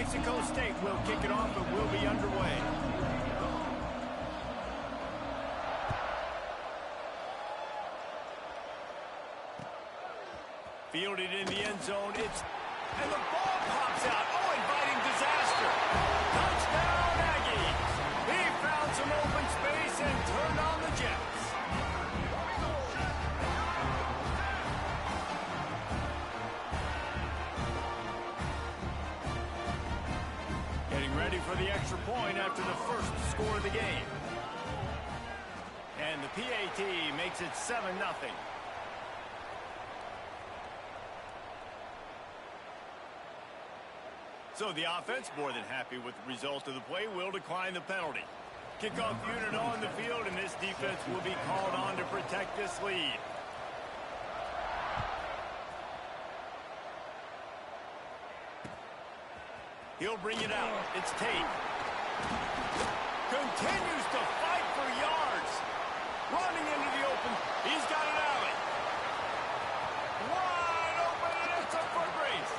Mexico State will kick it off and will be underway. Fielded in the end zone. And the ball pops out. Oh, inviting disaster. Touchdown, Aggies. He found some open space and turned on the Jets. Getting ready for the extra point after the first score of the game. And the PAT makes it 7-0. So the offense, more than happy with the result of the play, will decline the penalty. Kickoff unit on the field, and this defense will be called on to protect this lead. He'll bring it out. It's Tate. Continues to fight for yards. Running into the open. He's got an alley. Wide open, and it's a foot race.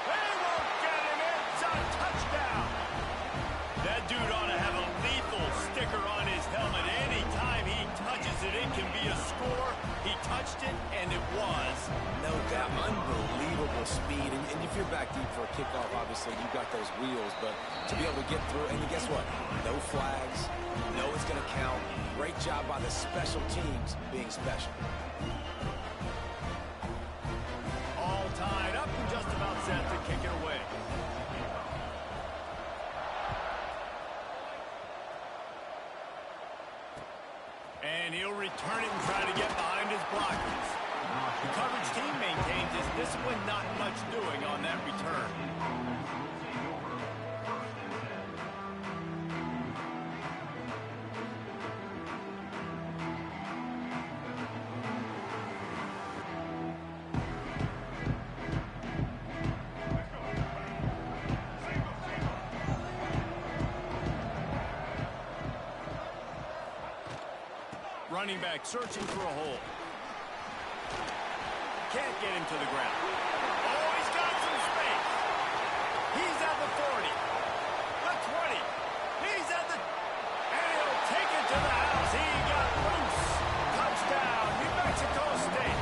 They won't get him. It's a touchdown. That dude ought to have a lethal sticker on his helmet. Anytime he touches it, it can be a score. He touched it, and it was. No doubt. Unbelievable speed. And if you're back deep for a kickoff, obviously you've got those wheels. But to be able to get through, and guess what? No flags. No, it's going to count. Great job by the special teams being special. All tied up and just about set to kick it away. And he'll return it and try to get behind his blockers. The coverage team maintains his discipline, not much doing on that return. Running back searching for a hole. Can't get him to the ground. Oh, he's got some space. He's at the 40. The 20. He's at the... And he'll take it to the house. He got loose. Touchdown, New Mexico State.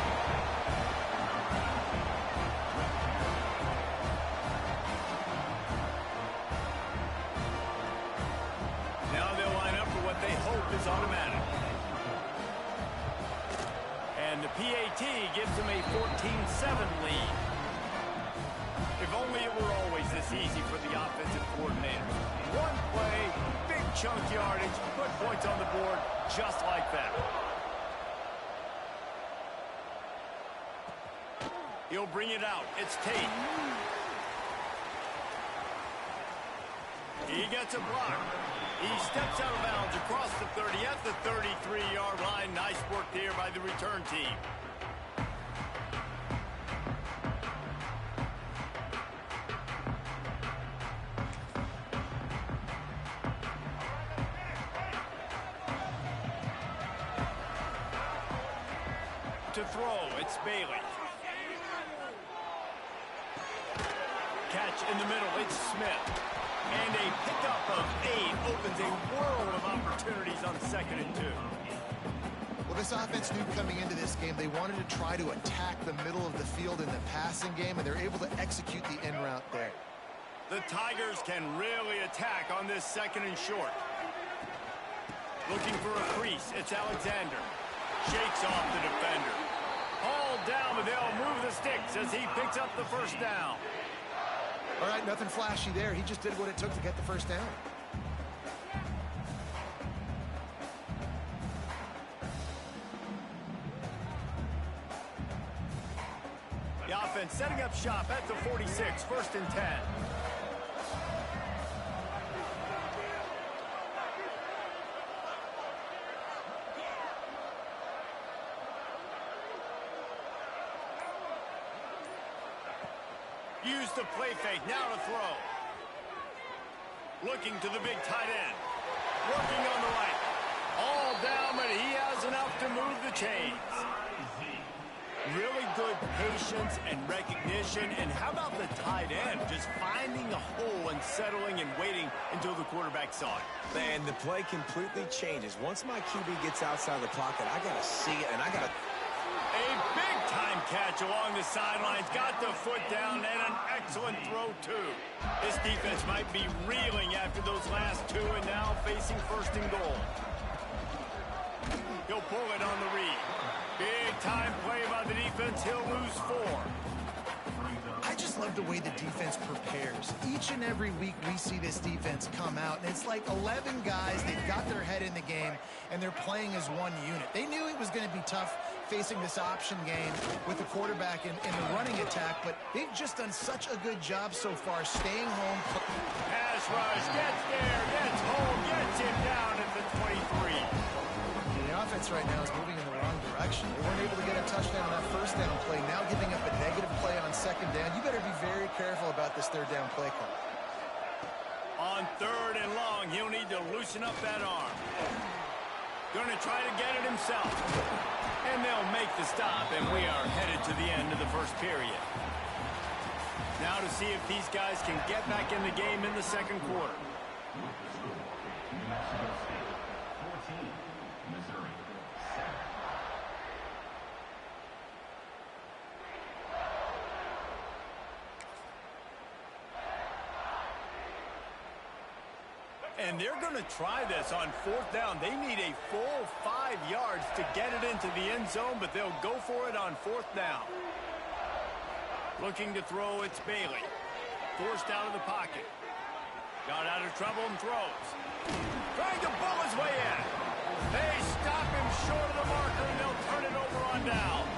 Now they'll line up for what they hope is automatic. And the PAT gives them a 14-7 lead. If only it were always this easy for the offensive coordinator. One play, big chunk yardage, put points on the board just like that. He'll bring it out. It's Tate. He gets a block. He steps out of bounds across the 30 at the 33-yard line. Nice work there by the return team. To throw, it's Bailey. Catch in the middle, it's Smith. And a pickup of 8 opens a world of opportunities on 2nd and 2. Well, this offense knew coming into this game they wanted to try to attack the middle of the field in the passing game, and they're able to execute the in route there. The Tigers can really attack on this 2nd and short. Looking for a crease, it's Alexander. Shakes off the defender. Hauled down, but they'll move the sticks as he picks up the first down. All right, nothing flashy there. He just did what it took to get the first down. The offense setting up shop at the 46, 1st and 10. Use the play fake, now to throw. Looking to the big tight end. Working on the right. All down, but he has enough to move the chains. Really good patience and recognition. And how about the tight end? Just finding a hole and settling and waiting until the quarterback saw it. Man, the play completely changes. Once my QB gets outside the pocket, I got to see it, and I got to... A big-time catch along the sidelines. Got the foot down, and an excellent throw, too. This defense might be reeling after those last two, and now facing first and goal. He'll pull it on the read. Big-time play by the defense. He'll lose 4. I just love the way the defense prepares. Each and every week we see this defense come out, and it's like 11 guys. They've got their head in the game, and they're playing as one unit. They knew it was going to be tough facing this option game with the quarterback in the running attack, but they've just done such a good job so far staying home. Pass rush, gets there, gets home, gets him down at the 23. The offense right now is moving in the wrong direction. They weren't able to get a touchdown on that first down play. Now giving up a negative play on second down. You better be very careful about this third down play call. On third and long, he'll need to loosen up that arm. Going to try to get it himself. And they'll make the stop, and we are headed to the end of the first period. Now to see if these guys can get back in the game in the second quarter. And they're going to try this on fourth down. They need a full 5 yards to get it into the end zone, but they'll go for it on fourth down. Looking to throw, it's Bailey. Forced out of the pocket. Got out of trouble and throws. Trying to bull his way in. They stop him short of the marker, and they'll turn it over on downs.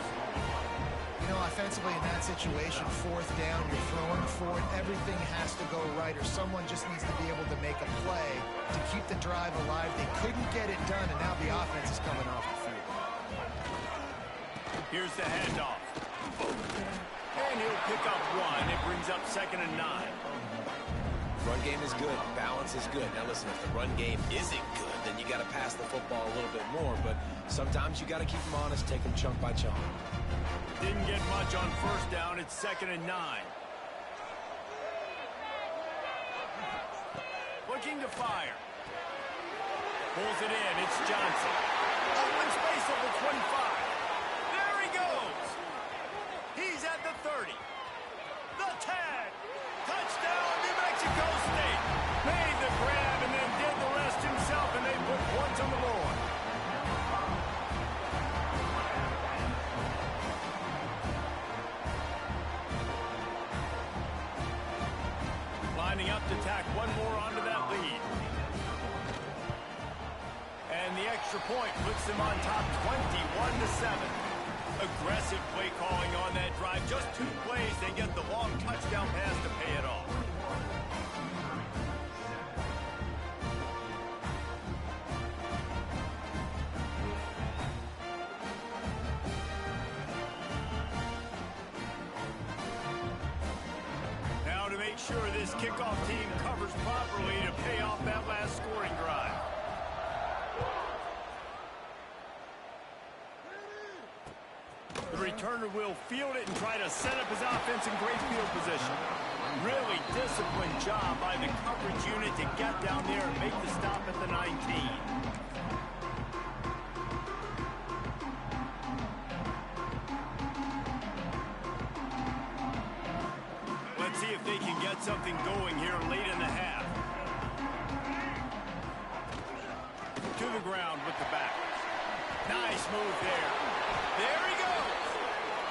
You know, offensively in that situation, fourth down, you're throwing for it. Everything has to go right, or someone just needs to be able to make a play to keep the drive alive. They couldn't get it done, and now the offense is coming off the field. Here's the handoff. And he'll pick up 1. It brings up 2nd and 9. Run game is good. Balance is good. Now listen, if the run game isn't good, then you got to pass the football a little bit more. But sometimes you got to keep them honest, take them chunk by chunk. Didn't get much on first down. It's 2nd and 9. Looking to fire. Pulls it in. It's Johnson. Open space at the 25. There he goes. He's at the 30. The 10. Touchdown, New Mexico State. Made the grab and then did the rest himself, and they put points on the board. Lining up to tack one more onto that lead. And the extra point puts them on top 21-7. Aggressive play calling on that drive. Just 2 plays, they get the long touchdown pass to pay it off. Now to make sure this kickoff team covers properly to pay off that last scoring drive. The returner will field it and try to set up his offense in great field position. Really disciplined job by the coverage unit to get down there and make the stop at the 19. Let's see if they can get something going here late in the half. To the ground with the back. Nice move there. There he goes.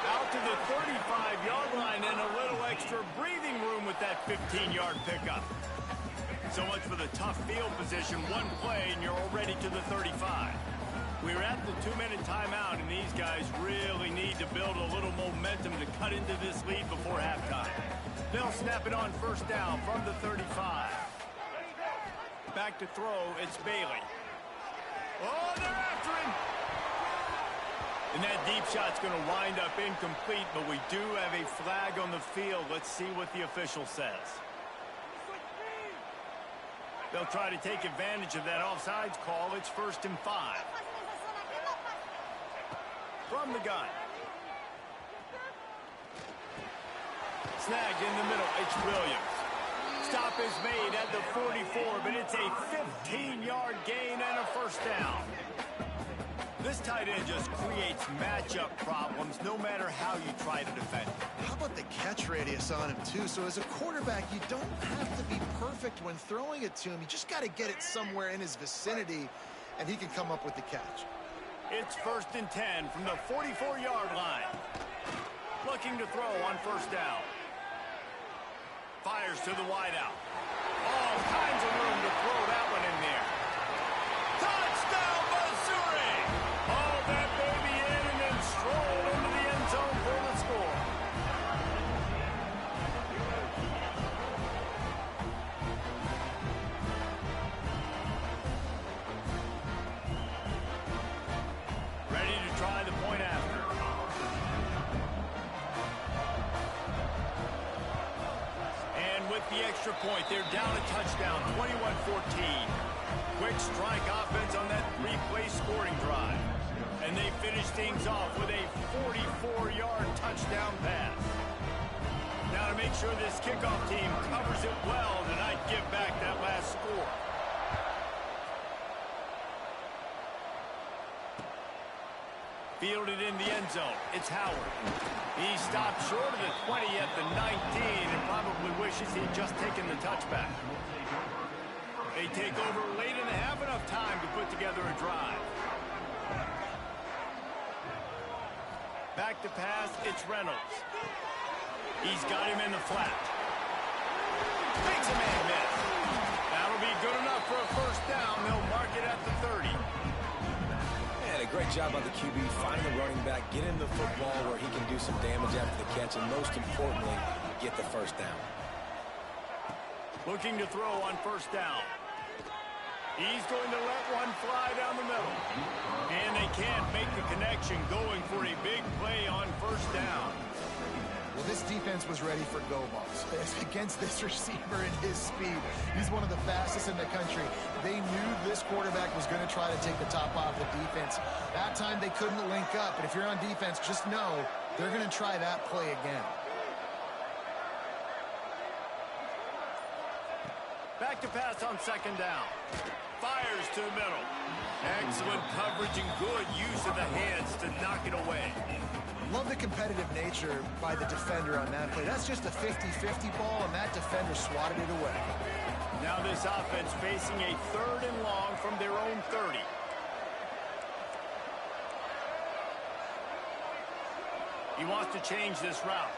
Out to the 35-yard line and a little extra breathing room with that 15-yard pickup. So much for the tough field position. One play and you're already to the 35. We're at the 2-minute timeout, and these guys really need to build a little momentum to cut into this lead before halftime. They'll snap it on first down from the 35. Back to throw, it's Bailey. Oh, they're after him! And that deep shot's going to wind up incomplete, but we do have a flag on the field. Let's see what the official says. They'll try to take advantage of that offsides call. It's 1st and 5. From the gun. Snagged in the middle, it's Williams. Stop is made at the 44, but it's a 15-yard gain and a first down. This tight end just creates matchup problems no matter how you try to defend. How about the catch radius on him, too? So as a quarterback, you don't have to be perfect when throwing it to him. You just got to get it somewhere in his vicinity, and he can come up with the catch. It's 1st and 10 from the 44-yard line. Looking to throw on first down. Fires to the wideout. All kinds of room to throw that one in there. Touchdown, Missouri! Hauled that baby in and then strolled into the end zone for the score. Ready to try the point after. With the extra point, they're down a touchdown, 21-14. Quick strike offense on that three-play scoring drive. And they finish things off with a 44-yard touchdown pass. Now to make sure this kickoff team covers it well tonight, give back that last score. Fielded in the end zone. It's Howard. He stopped short of the 20 at the 19 and probably wishes he'd just taken the touchback. They take over late and have enough time to put together a drive. Back to pass, it's Reynolds. He's got him in the flat. Makes a man miss. That'll be good enough for a first down. They'll mark it at the 30. A great job by the QB finding the running back, get him the football where he can do some damage after the catch, and most importantly, get the first down. Looking to throw on first down. He's going to let one fly down the middle. And they can't make the connection, going for a big play on first down. Well, this defense was ready for go balls against this receiver and his speed. He's one of the fastest in the country. They knew this quarterback was going to try to take the top off the defense. That time they couldn't link up, but if you're on defense, just know they're going to try that play again. Back to pass on second down. Fires to the middle. Excellent coverage and good use of the hands to knock it away. Love the competitive nature by the defender on that play. That's just a 50-50 ball, and that defender swatted it away. Now this offense facing a 3rd and long from their own 30. He wants to change this route.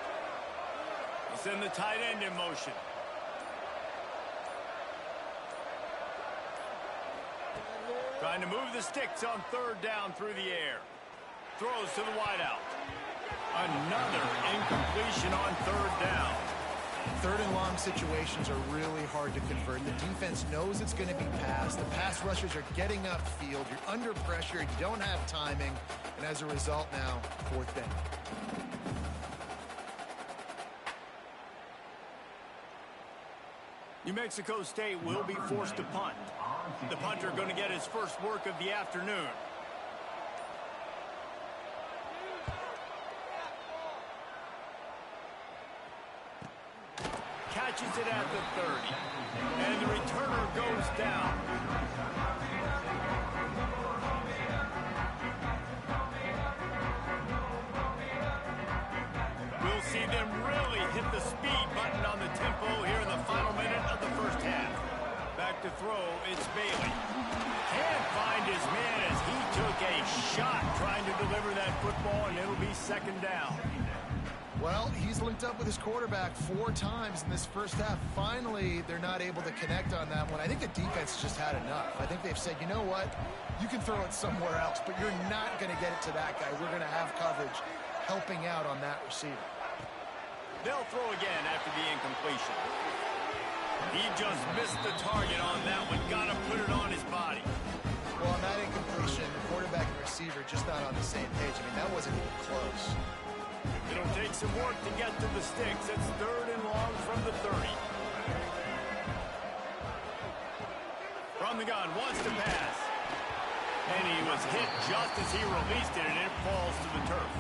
He'll send the tight end in motion. Trying to move the sticks on 3rd down through the air. Throws to the wideout. Another incompletion on 3rd down. 3rd and long situations are really hard to convert. The defense knows it's going to be passed. The pass rushers are getting upfield. You're under pressure. You don't have timing. And as a result now, 4th down. New Mexico State will be forced to punt. The punter going to get his first work of the afternoon. Catches it at the 30. And the returner goes down. We'll see them really hit the speed button on the tempo here in the final minute of the first half. Back to throw, it's Bailey. Can't find his man as he took a shot trying to deliver that football, and it'll be 2nd down. Well, he's linked up with his quarterback 4 times in this first half. Finally, they're not able to connect on that one. I think the defense just had enough. I think they've said, you know what? You can throw it somewhere else, but you're not going to get it to that guy. We're going to have coverage helping out on that receiver. They'll throw again after the incompletion. He just missed the target on that one. Got to put it on his body. Well, on that incompletion, the quarterback and receiver just not on the same page. I mean, that wasn't even close. It'll take some work to get to the sticks. It's 3rd and long from the 30. From the gun, wants to pass. And he was hit just as he released it, and it falls to the turf.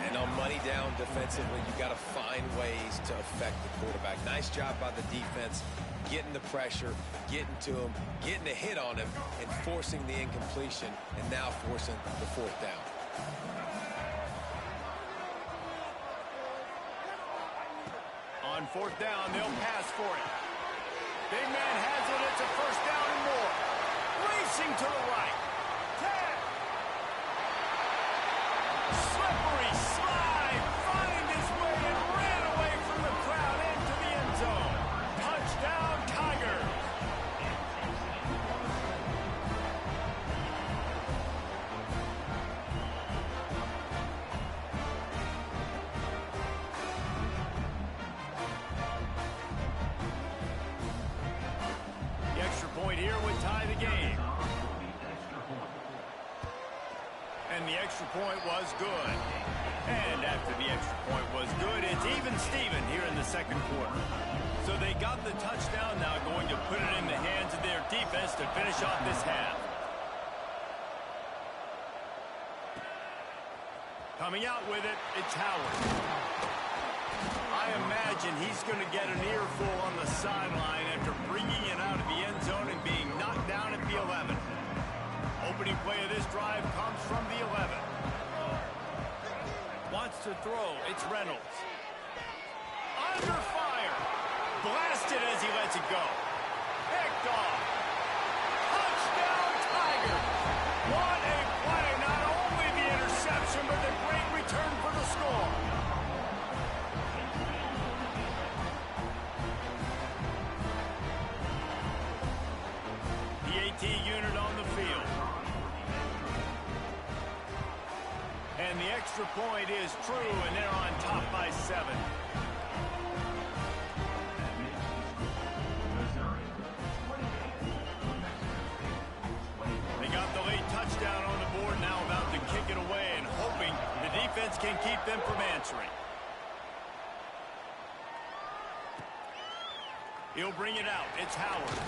And on money down defensively, you got to find ways to affect the quarterback. Nice job by the defense, getting the pressure, getting to him, getting a hit on him, and forcing the incompletion, and now forcing the fourth down. On fourth down, they'll pass for it. Big man has it. It's a first down and more. Racing to the right. 10. Slippery slide. Find his way and ran away from the crowd into the end zone. Touchdown, Tigers. Here would tie the game. And the extra point was good. And after the extra point was good, it's even Steven here in the second quarter. So they got the touchdown, now going to put it in the hands of their defense to finish off this half. Coming out with it, it's Howard. I imagine he's going to get an earful on the sideline after bringing it out of the end zone and being knocked down at the 11. Opening play of this drive comes from the 11. Wants to throw. It's Reynolds. Under fire. Blasted as he lets it go. Picked off. Touchdown, Tigers. What a play. Not only the interception, but the great return for the score. Unit on the field. And the extra point is true, and they're on top by 7. They got the late touchdown on the board, now about to kick it away and hoping the defense can keep them from answering. He'll bring it out. It's Howard.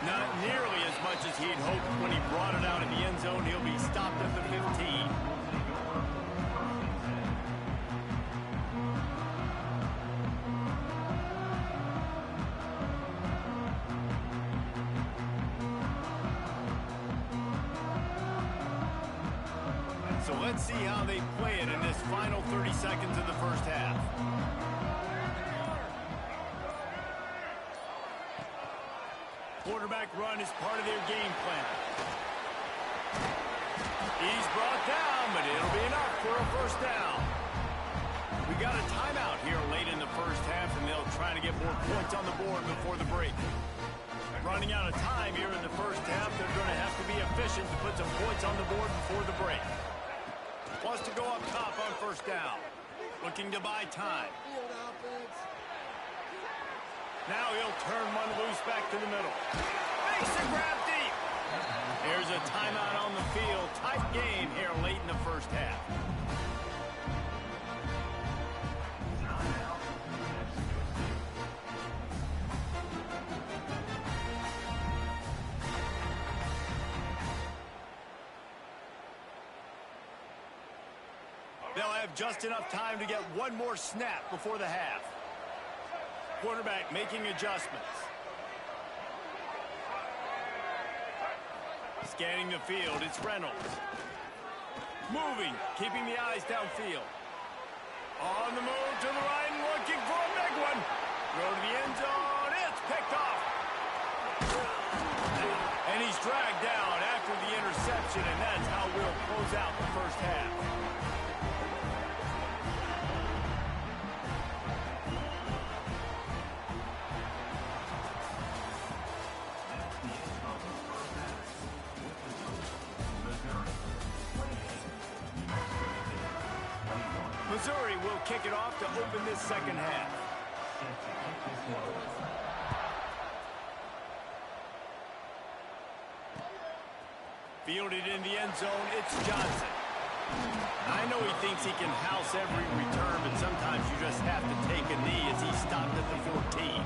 Not nearly as much as he'd hoped when he brought it out in the end zone. He'll be stopped at the 15. So let's see how they play it in this final 30 seconds of the first half. Quarterback run is part of their game plan. He's brought down, but it'll be enough for a first down. We got a timeout here late in the first half, and they'll try to get more points on the board before the break. Running out of time here in the first half, they're going to have to be efficient to put some points on the board before the break. Wants to go up top on first down. Looking to buy time. Now he'll turn one loose back to the middle. Makes the grab deep. Here's a timeout on the field. Tight game here late in the first half. They'll have just enough time to get one more snap before the half. Quarterback making adjustments. Scanning the field, it's Reynolds. Moving, keeping the eyes downfield. On the move to the right and looking for a big one. Throw to the end zone, it's picked off. And he's dragged down after the interception, and that's how we'll close out the first half. Missouri will kick it off to open this second half. Fielded in the end zone, it's Johnson. I know he thinks he can house every return, but sometimes you just have to take a knee as he stopped at the 14.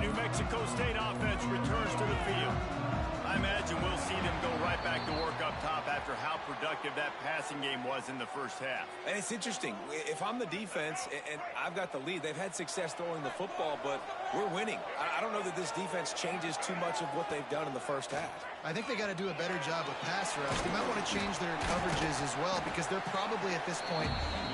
New Mexico State offense returns to the field. I imagine we'll see them go right back to work up top after how productive that passing game was in the first half. And it's interesting. If I'm the defense and I've got the lead, they've had success throwing the football, but we're winning. I don't know that this defense changes too much of what they've done in the first half. I think they got to do a better job with pass rush. They might want to change their coverages as well because they're probably at this point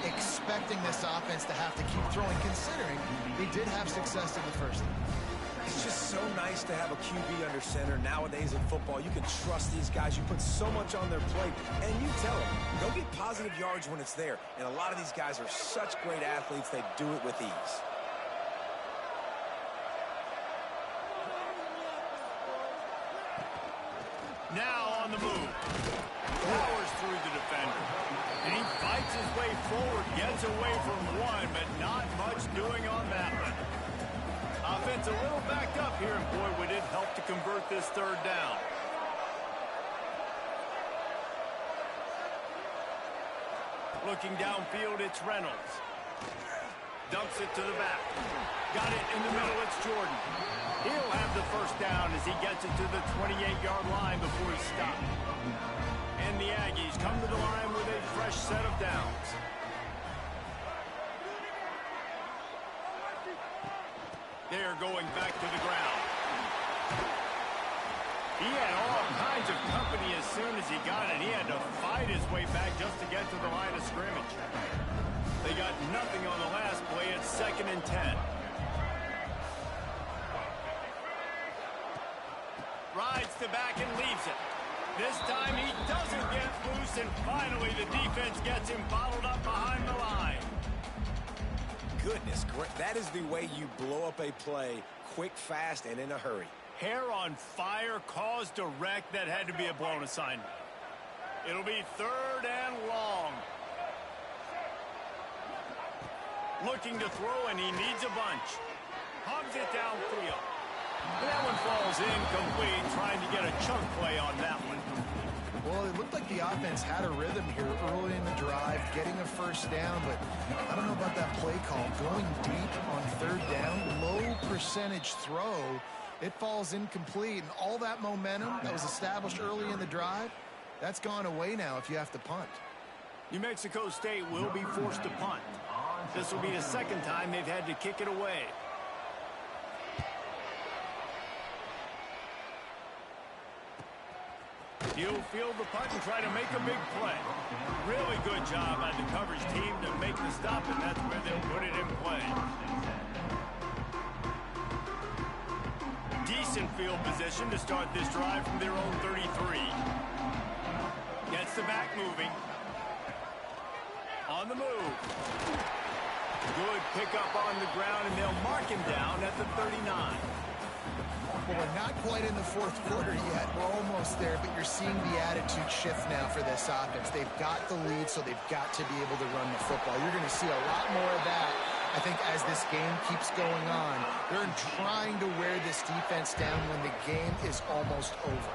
expecting this offense to have to keep throwing, considering they did have success in the first half. It's just so nice to have a QB under center nowadays in football. You can trust these guys. You put so much on their plate, and you tell them, go get positive yards when it's there. And a lot of these guys are such great athletes, they do it with ease. Now on the move. Powers through the defender. And he fights his way forward, gets away from one, but not much doing on that one. Offense a little backed up here, and boy, would it help to convert this third down. Looking downfield, it's Reynolds. Dumps it to the back. Got it in the middle, it's Jordan. He'll have the first down as he gets it to the 28-yard line before he stopped. And the Aggies come to the line with a fresh set of downs. They're going back to the ground. He had all kinds of company as soon as he got it. He had to fight his way back just to get to the line of scrimmage. They got nothing on the last play. It's 2nd and 10. Rides the back and leaves it. This time he doesn't get loose, and finally the defense gets him bottled up behind the line. Goodness, that is the way you blow up a play, quick, fast, and in a hurry. Hair on fire, caused a wreck. That had to be a blown assignment. It'll be 3rd and long. Looking to throw, and he needs a bunch. Hogs it downfield. That one falls incomplete, trying to get a chunk play on that one. Well, it looked like the offense had a rhythm here early in the drive, getting a first down, but I don't know about that play call. Going deep on 3rd down, low percentage throw, it falls incomplete, and all that momentum that was established early in the drive, that's gone away now if you have to punt. New Mexico State will be forced to punt. This will be the 2nd time they've had to kick it away. He'll field the punt and try to make a big play. Really good job by the coverage team to make the stop, and that's where they'll put it in play. Decent field position to start this drive from their own 33. Gets the back moving. On the move. Good pickup on the ground, and they'll mark him down at the 39. Well, we're not quite in the 4th quarter yet. We're almost there, but you're seeing the attitude shift now for this offense. They've got the lead, so they've got to be able to run the football. You're going to see a lot more of that, I think, as this game keeps going on. They're trying to wear this defense down when the game is almost over.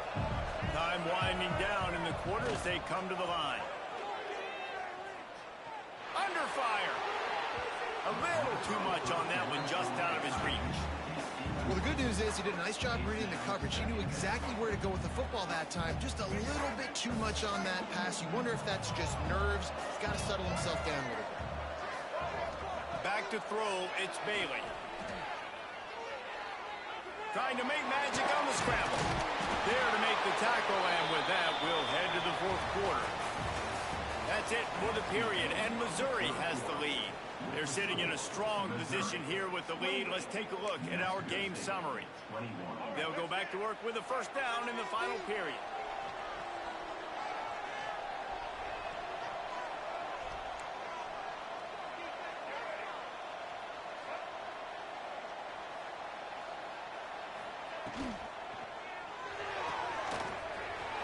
Time winding down in the quarter as they come to the line. Under fire. A little too much on that one, just out of his reach. Well, the good news is he did a nice job reading the coverage. He knew exactly where to go with the football that time. Just a little bit too much on that pass. You wonder if that's just nerves. He's got to settle himself down a little bit. Back to throw, it's Bailey. Trying to make magic on the scramble. There to make the tackle, and with that, we'll head to the 4th quarter. That's it for the period, and Missouri has the lead. They're sitting in a strong position here with the lead. Let's take a look at our game summary. They'll go back to work with a first down in the final period.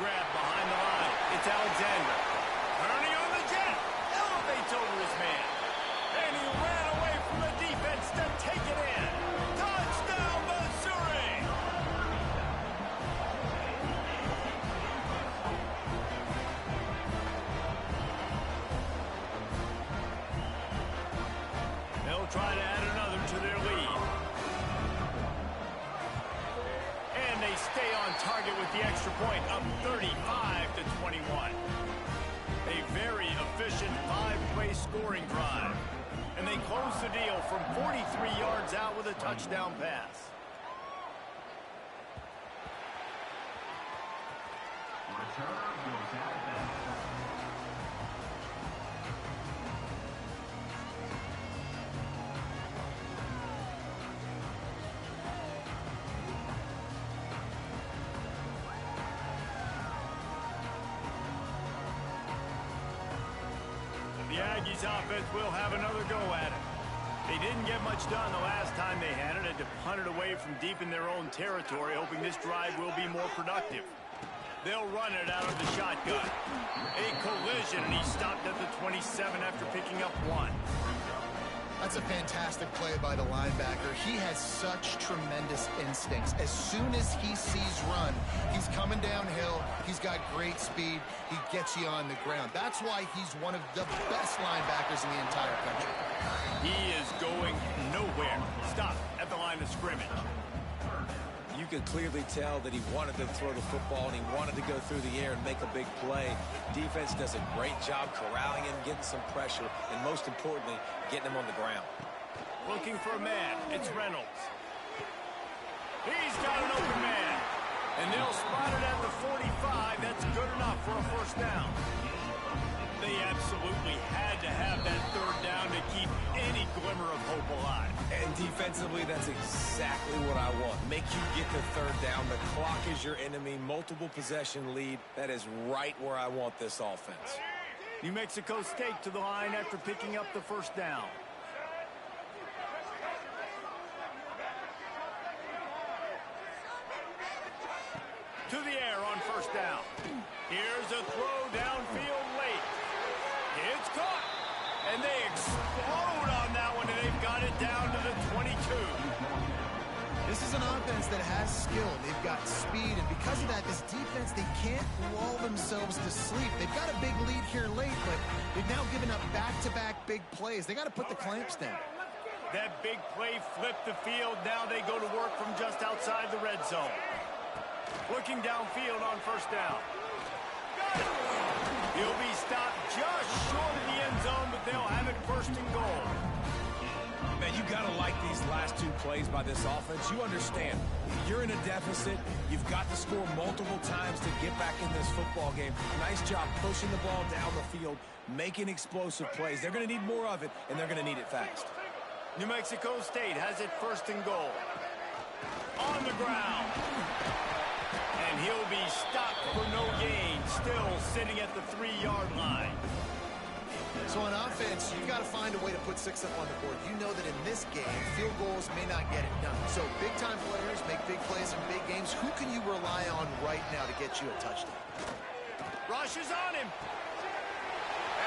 Grab behind the line. It's Alexander. Turning on the jet. Elevates over his man. And he ran away from the defense to take it in. Touchdown, Missouri! They'll try to add another to their lead. target with the extra point, up 35-21. A very efficient 5-play scoring drive. And they close the deal from 43 yards out with a touchdown pass. The Aggies offense will have another go at it. They didn't get much done the last time they had it. Had to punt it away from deep in their own territory, hoping this drive will be more productive. They'll run it out of the shotgun. A collision, and he stopped at the 27 after picking up 1. That's a fantastic play by the linebacker. He has such tremendous instincts. As soon as he sees run, he's coming downhill. He's got great speed. He gets you on the ground. That's why he's one of the best linebackers in the entire country. He is going nowhere. Stop at the line of scrimmage. You could clearly tell that he wanted to throw the football and he wanted to go through the air and make a big play. Defense does a great job corralling him, getting some pressure, and most importantly, getting him on the ground. Looking for a man. It's Reynolds. He's got an open man. And they'll spot it at the 45. That's good enough for a first down. They absolutely had to have that third down to keep any glimmer of hope alive. And defensively, that's exactly what I want. Make you get the third down. The clock is your enemy. Multiple possession lead. That is right where I want this offense. New Mexico State to the line after picking up the first down. To the air on first down. Here's a throw downfield late. It's caught. And they explode on that one, and they've got it down to the 22. This is an offense that has skill. They've got speed, and because of that, this defense, they can't lull themselves to sleep. They've got a big lead here late, but they've now given up back-to-back big plays. They got to put the clamps down. That big play flipped the field. Now they go to work from just outside the red zone. Looking downfield on first down. He'll be stopped just short of the end zone, but they'll have it first and goal. Man, you got to like these last two plays by this offense. You understand, you're in a deficit. You've got to score multiple times to get back in this football game. Nice job pushing the ball down the field, making explosive plays. They're going to need more of it, and they're going to need it fast. New Mexico State has it first and goal. On the ground. And he'll be stopped for no gain, still sitting at the 3-yard line. So on offense, you've got to find a way to put 6 up on the board. You know that in this game, field goals may not get it done. So big-time players make big plays in big games. Who can you rely on right now to get you a touchdown? Rush is on him.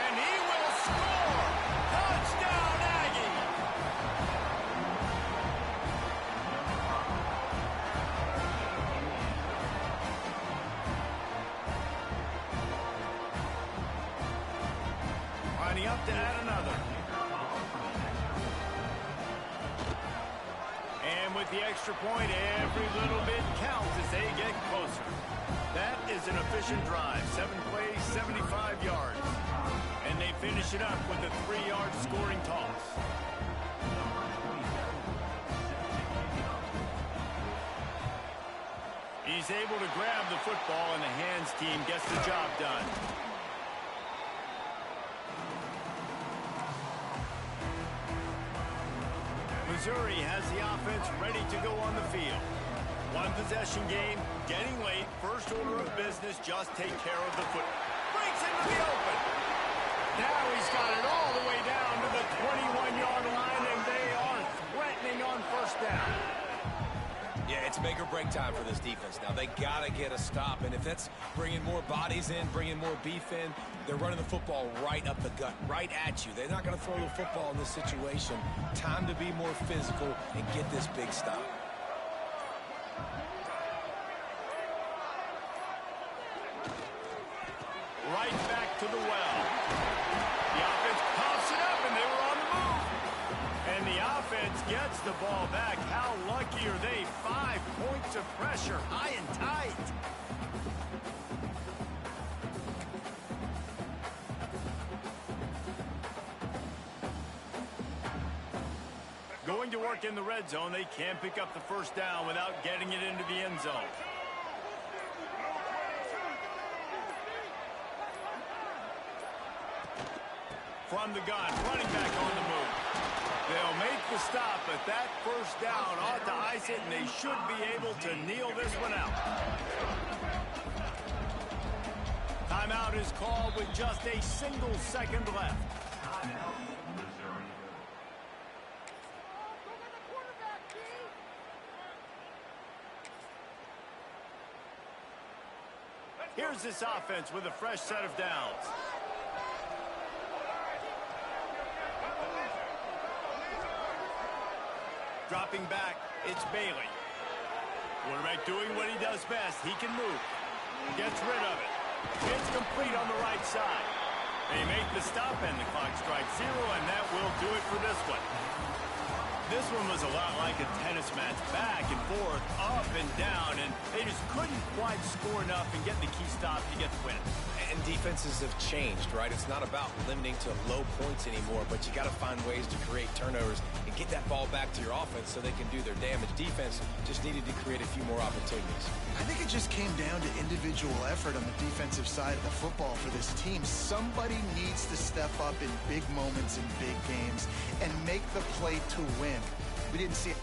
And he will score. Touchdown, Aggie. Lining up to add another. And with the extra point, every little bit counts as they get closer. That is an efficient drive. 7 plays, 75 yards. And they finish it up with a 3-yard scoring toss. He's able to grab the football, and the hands team gets the job done. Missouri has the offense ready to go on the field. One possession game, getting late. First order of business, just take care of the foot. Breaks into the open. Now he's got it all the way down to the 21-yard line, and they are threatening on first down. Yeah, it's make or break time for this defense. Now, they got to get a stop, and if that's bringing more bodies in, bringing more beef in, they're running the football right up the gut, right at you. They're not going to throw the football in this situation. Time to be more physical and get this big stop. Right back to the well. The offense pops it up, and they were on the move. And the offense gets the ball back. How lucky are they? 5 points of pressure, high and tight. Going to work in the red zone, they can't pick up the first down without getting it into the end zone. From the gun, running back on the move. They'll make the stop, but that first down ought to ice it, and they should be able to kneel this one out. Timeout is called with just a single second left. Here's this offense with a fresh set of downs. Dropping back, it's Bailey. Quarterback doing what he does best. He can move. Gets rid of it. It's complete on the right side. They make the stop, and the clock strikes 0, and that will do it for this one. This one was a lot like a tennis match, back and forth, up and down, and they just couldn't quite score enough and get the key stop to get the win. And defenses have changed, right? It's not about limiting to low points anymore, but you got to find ways to create turnovers and get that ball back to your offense so they can do their damage. Defense just needed to create a few more opportunities. I think it just came down to individual effort on the defensive side of the football for this team. Somebody needs to step up in big moments in big games and make the play to win. We didn't see it.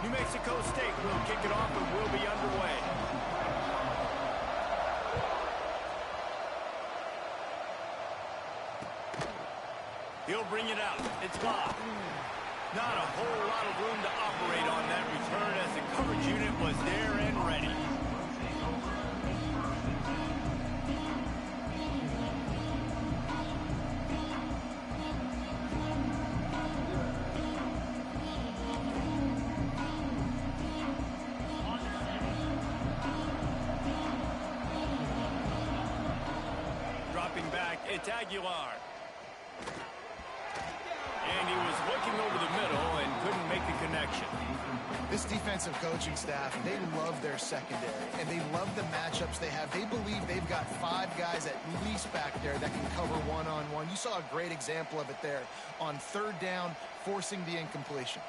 New Mexico State will kick it off and will be underway. He'll bring it out. It's locked. Not a whole lot of room to operate on that return as the coverage unit was there and ready. Dropping back, it's Aguilar. And he was looking over the middle and couldn't make the connection. This defensive coaching staff, they love their secondary, and they love the matchups they have. They believe they've got 5 guys at least back there that can cover one-on-one. You saw a great example of it there on 3rd down, forcing the incompletion.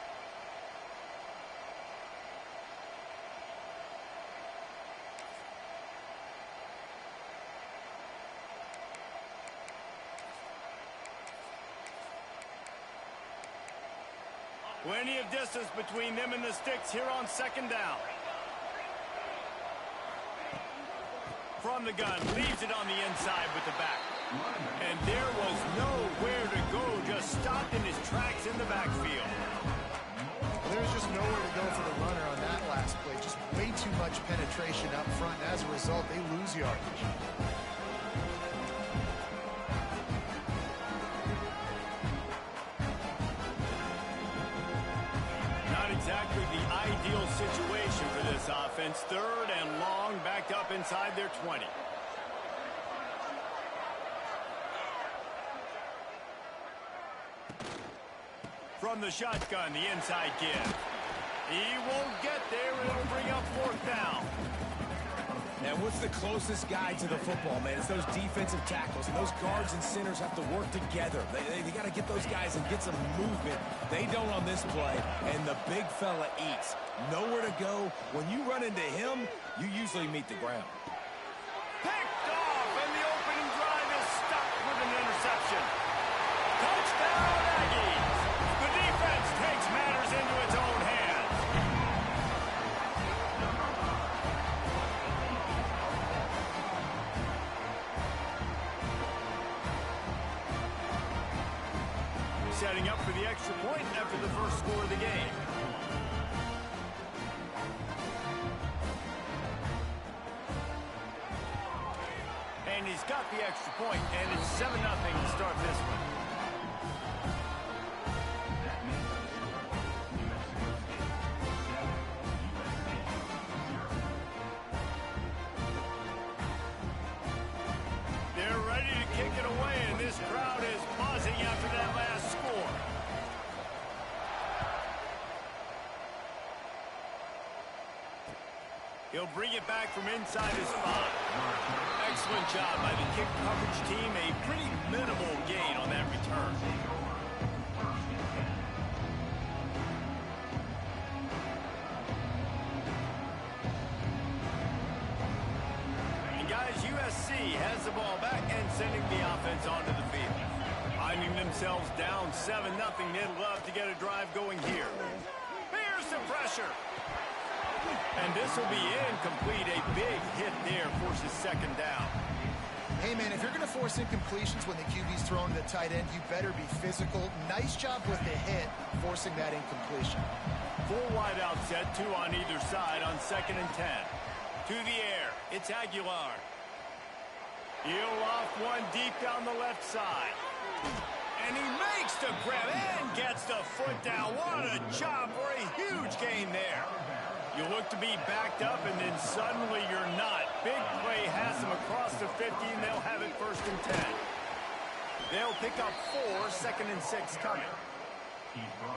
Plenty of distance between them and the sticks here on 2nd down. From the gun, leaves it on the inside with the back. And there was nowhere to go, just stopped in his tracks. much penetration up front, and as a result, they lose yardage. Not exactly the ideal situation for this offense. 3rd and long, backed up inside their 20. From the shotgun, the inside give. He won't get there. It'll bring up 4th down. And what's the closest guy to the football, man? It's those defensive tackles, and those guards and centers have to work together. They got to get those guys and get some movement. They don't on this play, and the big fella eats. Nowhere to go. When you run into him, you usually meet the ground. Picked off, and the opening drive is stopped with an interception. Touchdown, Aggies. The defense takes matters into its own hands. Setting up for the extra point after the first score of the game. And he's got the extra point, and it's 7-0 to start this one. They're ready to kick it away, and this crowd is buzzing after that last score. He'll bring it back from inside his 5. Excellent job by the kick coverage team. A pretty minimal gain on that return. And guys, USC has the ball back and sending the offense onto the field. Finding themselves down 7-0. They'd love to get a drive going here. Here's the pressure. And this will be incomplete. A big hit there forces 2nd down. Hey, man, if you're going to force incompletions when the QB's thrown to the tight end, you better be physical. Nice job with the hit, forcing that incompletion. 4 wide out set, 2 on either side on 2nd and 10. To the air, it's Aguilar. He'll loft one deep down the left side. And he makes the grab and gets the foot down. What a job for a huge gain there. You look to be backed up, and then suddenly you're not. Big play has them across the 50, and they'll have it 1st and 10. They'll pick up 4, 2nd and 6 coming.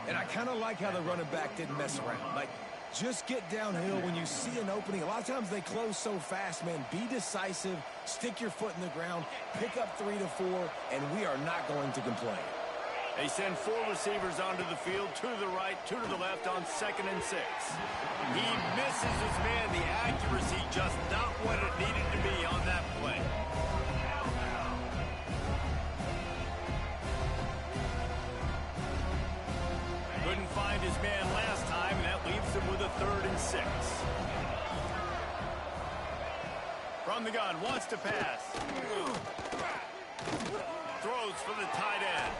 And I kind of like how the running back didn't mess around. Like, just get downhill when you see an opening. A lot of times they close so fast, man. Be decisive, stick your foot in the ground, pick up 3 to 4, and we are not going to complain. They send 4 receivers onto the field, 2 to the right, 2 to the left on 2nd and 6. He misses his man. The accuracy just not what it needed to be on that play. Couldn't find his man last time, and that leaves him with a 3rd and 6. From the gun, wants to pass. Throws for the tight end.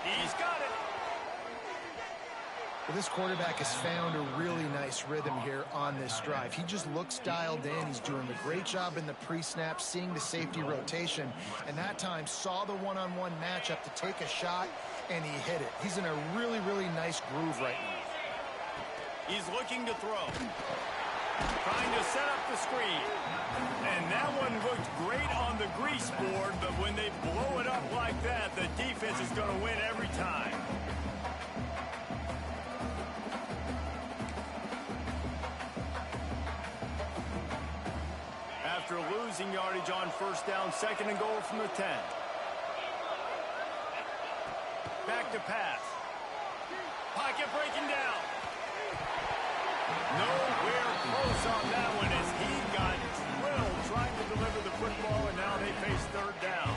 He's got it. Well, this quarterback has found a really nice rhythm here on this drive. He just looks dialed in. He's doing a great job in the pre-snap, seeing the safety rotation, and that time saw the one-on-one matchup to take a shot, and he hit it. He's in a really, really nice groove right now. He's looking to throw. Trying to set up the screen. And that one looked great on the grease board, but when they blow it up like that, the defense is going to win every time. After losing yardage on 1st down, 2nd and goal from the 10. Back to pass. Pocket breaking down. Nowhere close on that one as he got drilled trying to deliver the football, and now they face 3rd down.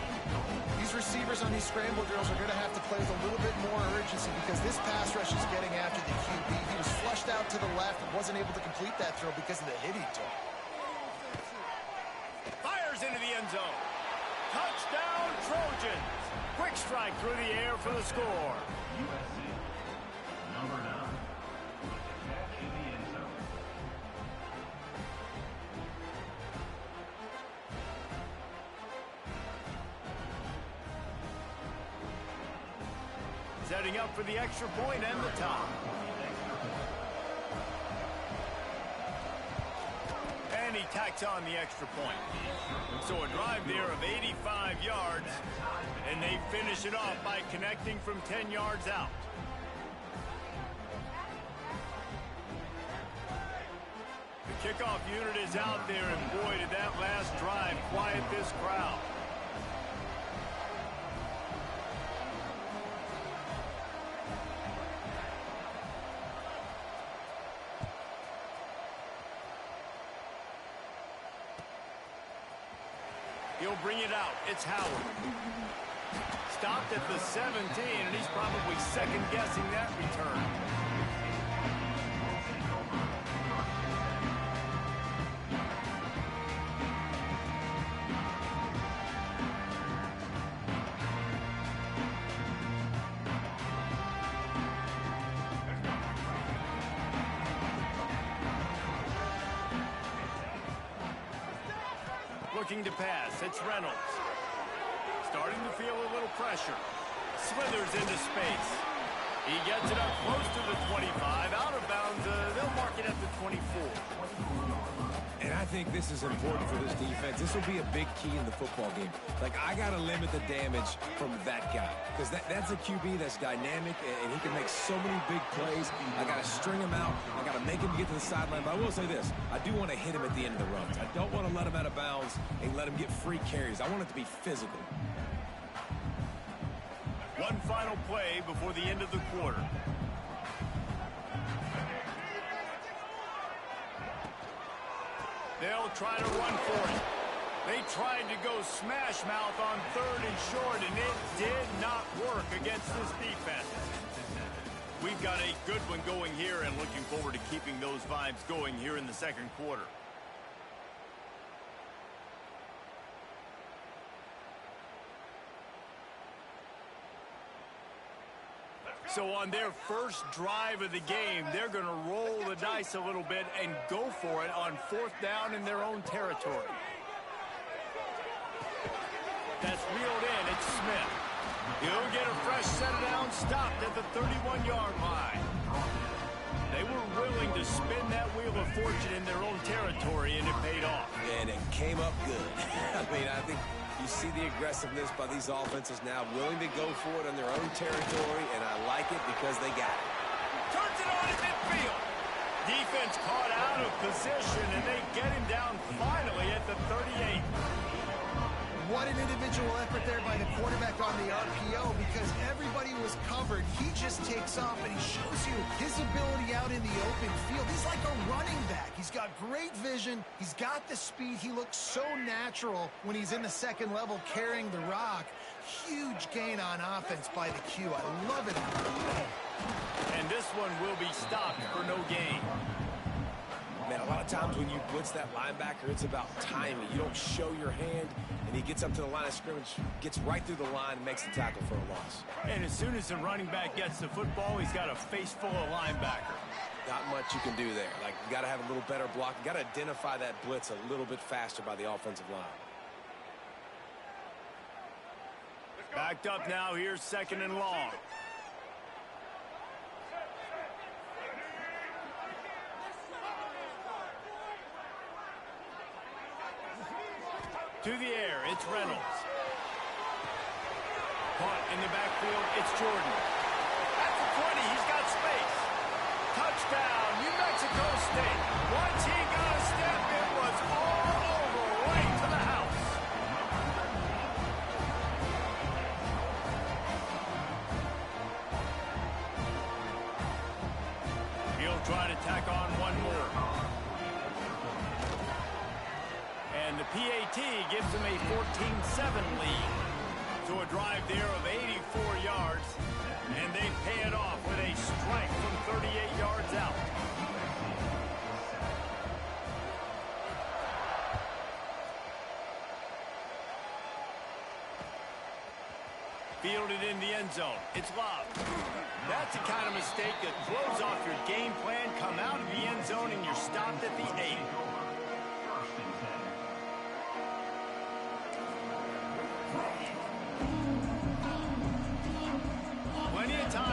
These receivers on these scramble drills are going to have to play with a little bit more urgency because this pass rush is getting after the QB. He was flushed out to the left and wasn't able to complete that throw because of the hit he took. Fires into the end zone. Touchdown, Trojans. Quick strike through the air for the score. USC, number 9, with a catch in the end zone. setting up for the extra point and the tie. And he tacks on the extra point. So a drive there of 85 yards, and they finish it off by connecting from 10 yards out. The kickoff unit is out there, and boy, did that last drive quiet this crowd. He'll bring it out. It's Howard. Stopped at the 17, and he's probably second-guessing that return. Looking to pass. It's Reynolds. Starting to feel a little pressure. Slithers into space. He gets it up close to the 25. Out of bounds. They'll mark it at the 24. And I think this is important for this defense. This will be a big key in the football game. Like, I got to limit the damage from that guy. Because that's a QB that's dynamic, and he can make so many big plays. I got to string him out. I got to make him get to the sideline. But I will say this. I do want to hit him at the end of the runs. I don't want to let him out of bounds and let him get free carries. I want it to be physical. One final play before the end of the quarter. They'll try to run for it. They tried to go smash mouth on 3rd and short, and it did not work against this defense. We've got a good one going here, and looking forward to keeping those vibes going here in the second quarter. So on their first drive of the game, they're going to roll the dice a little bit and go for it on 4th down in their own territory. That's reeled in. It's Smith. He'll get a fresh set down, stopped at the 31-yard line. They were willing to spin that wheel of fortune in their own territory, and it paid off. And it came up good. I mean, I think you see the aggressiveness by these offenses now, willing to go for it in their own territory, and I like it because they got it. Turns it on in midfield. Defense caught out of position, and they get him down finally at the 38. What an individual effort there by the quarterback on the RPO, because everybody was covered. He just takes off, and he shows you his ability out in the open field. He's like a running back. He's got great vision. He's got the speed. He looks so natural when he's in the second level carrying the rock. Huge gain on offense by the Q. I love it. And this one will be stopped for no gain. Man, a lot of times when you blitz that linebacker, it's about timing. You don't show your hand, and he gets up to the line of scrimmage, gets right through the line, and makes the tackle for a loss. And as soon as the running back gets the football, he's got a face full of linebacker. Not much you can do there. Like, you got to have a little better block. You got to identify that blitz a little bit faster by the offensive line. Backed up now. Here's 2nd and long. To the air, it's Reynolds. Caught in the backfield, it's Jordan. At the 20, he's got space. Touchdown, New Mexico State. Once he got a step, it was all over, right to the house. He'll try to tack on one more. And the PAT gives him a 14-7 lead. So a drive there of 84 yards, and they pay it off with a strike from 38 yards out. Fielded in the end zone. It's Love. That's the kind of mistake that throws off your game plan. Come out of the end zone, and you're stopped at the 8. Plenty of time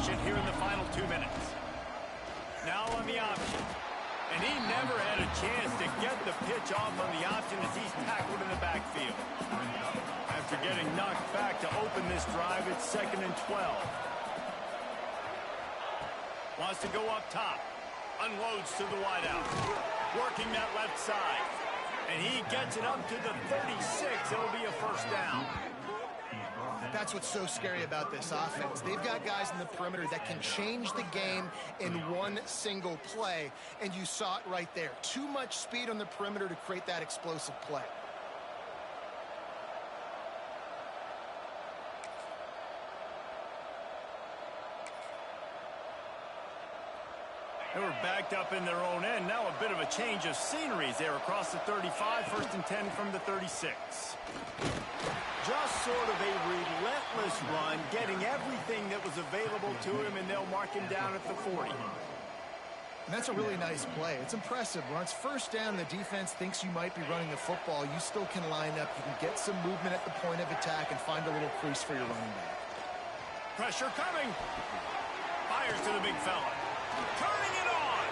efficient here in the final 2 minutes. Now on the option. And he never had a chance to get the pitch off on the option as he's tackled in the backfield. After getting knocked back to open this drive, it's 2nd and 12. Wants to go up top. Unloads to the wideout. Working that left side. And he gets it up to the 36. It'll be a first down. That's what's so scary about this offense. They've got guys in the perimeter that can change the game in one single play, and you saw it right there. Too much speed on the perimeter to create that explosive play. They were backed up in their own end. Now a bit of a change of scenery there across the 35. 1st and 10 from the 36. Just sort of a relentless run, getting everything that was available to him, and they'll mark him down at the 40. And that's a really nice play. It's impressive. When it's first down, the defense thinks you might be running the football. You still can line up. You can get some movement at the point of attack and find a little crease for your running back. Pressure coming. Fires to the big fella. Turning it on.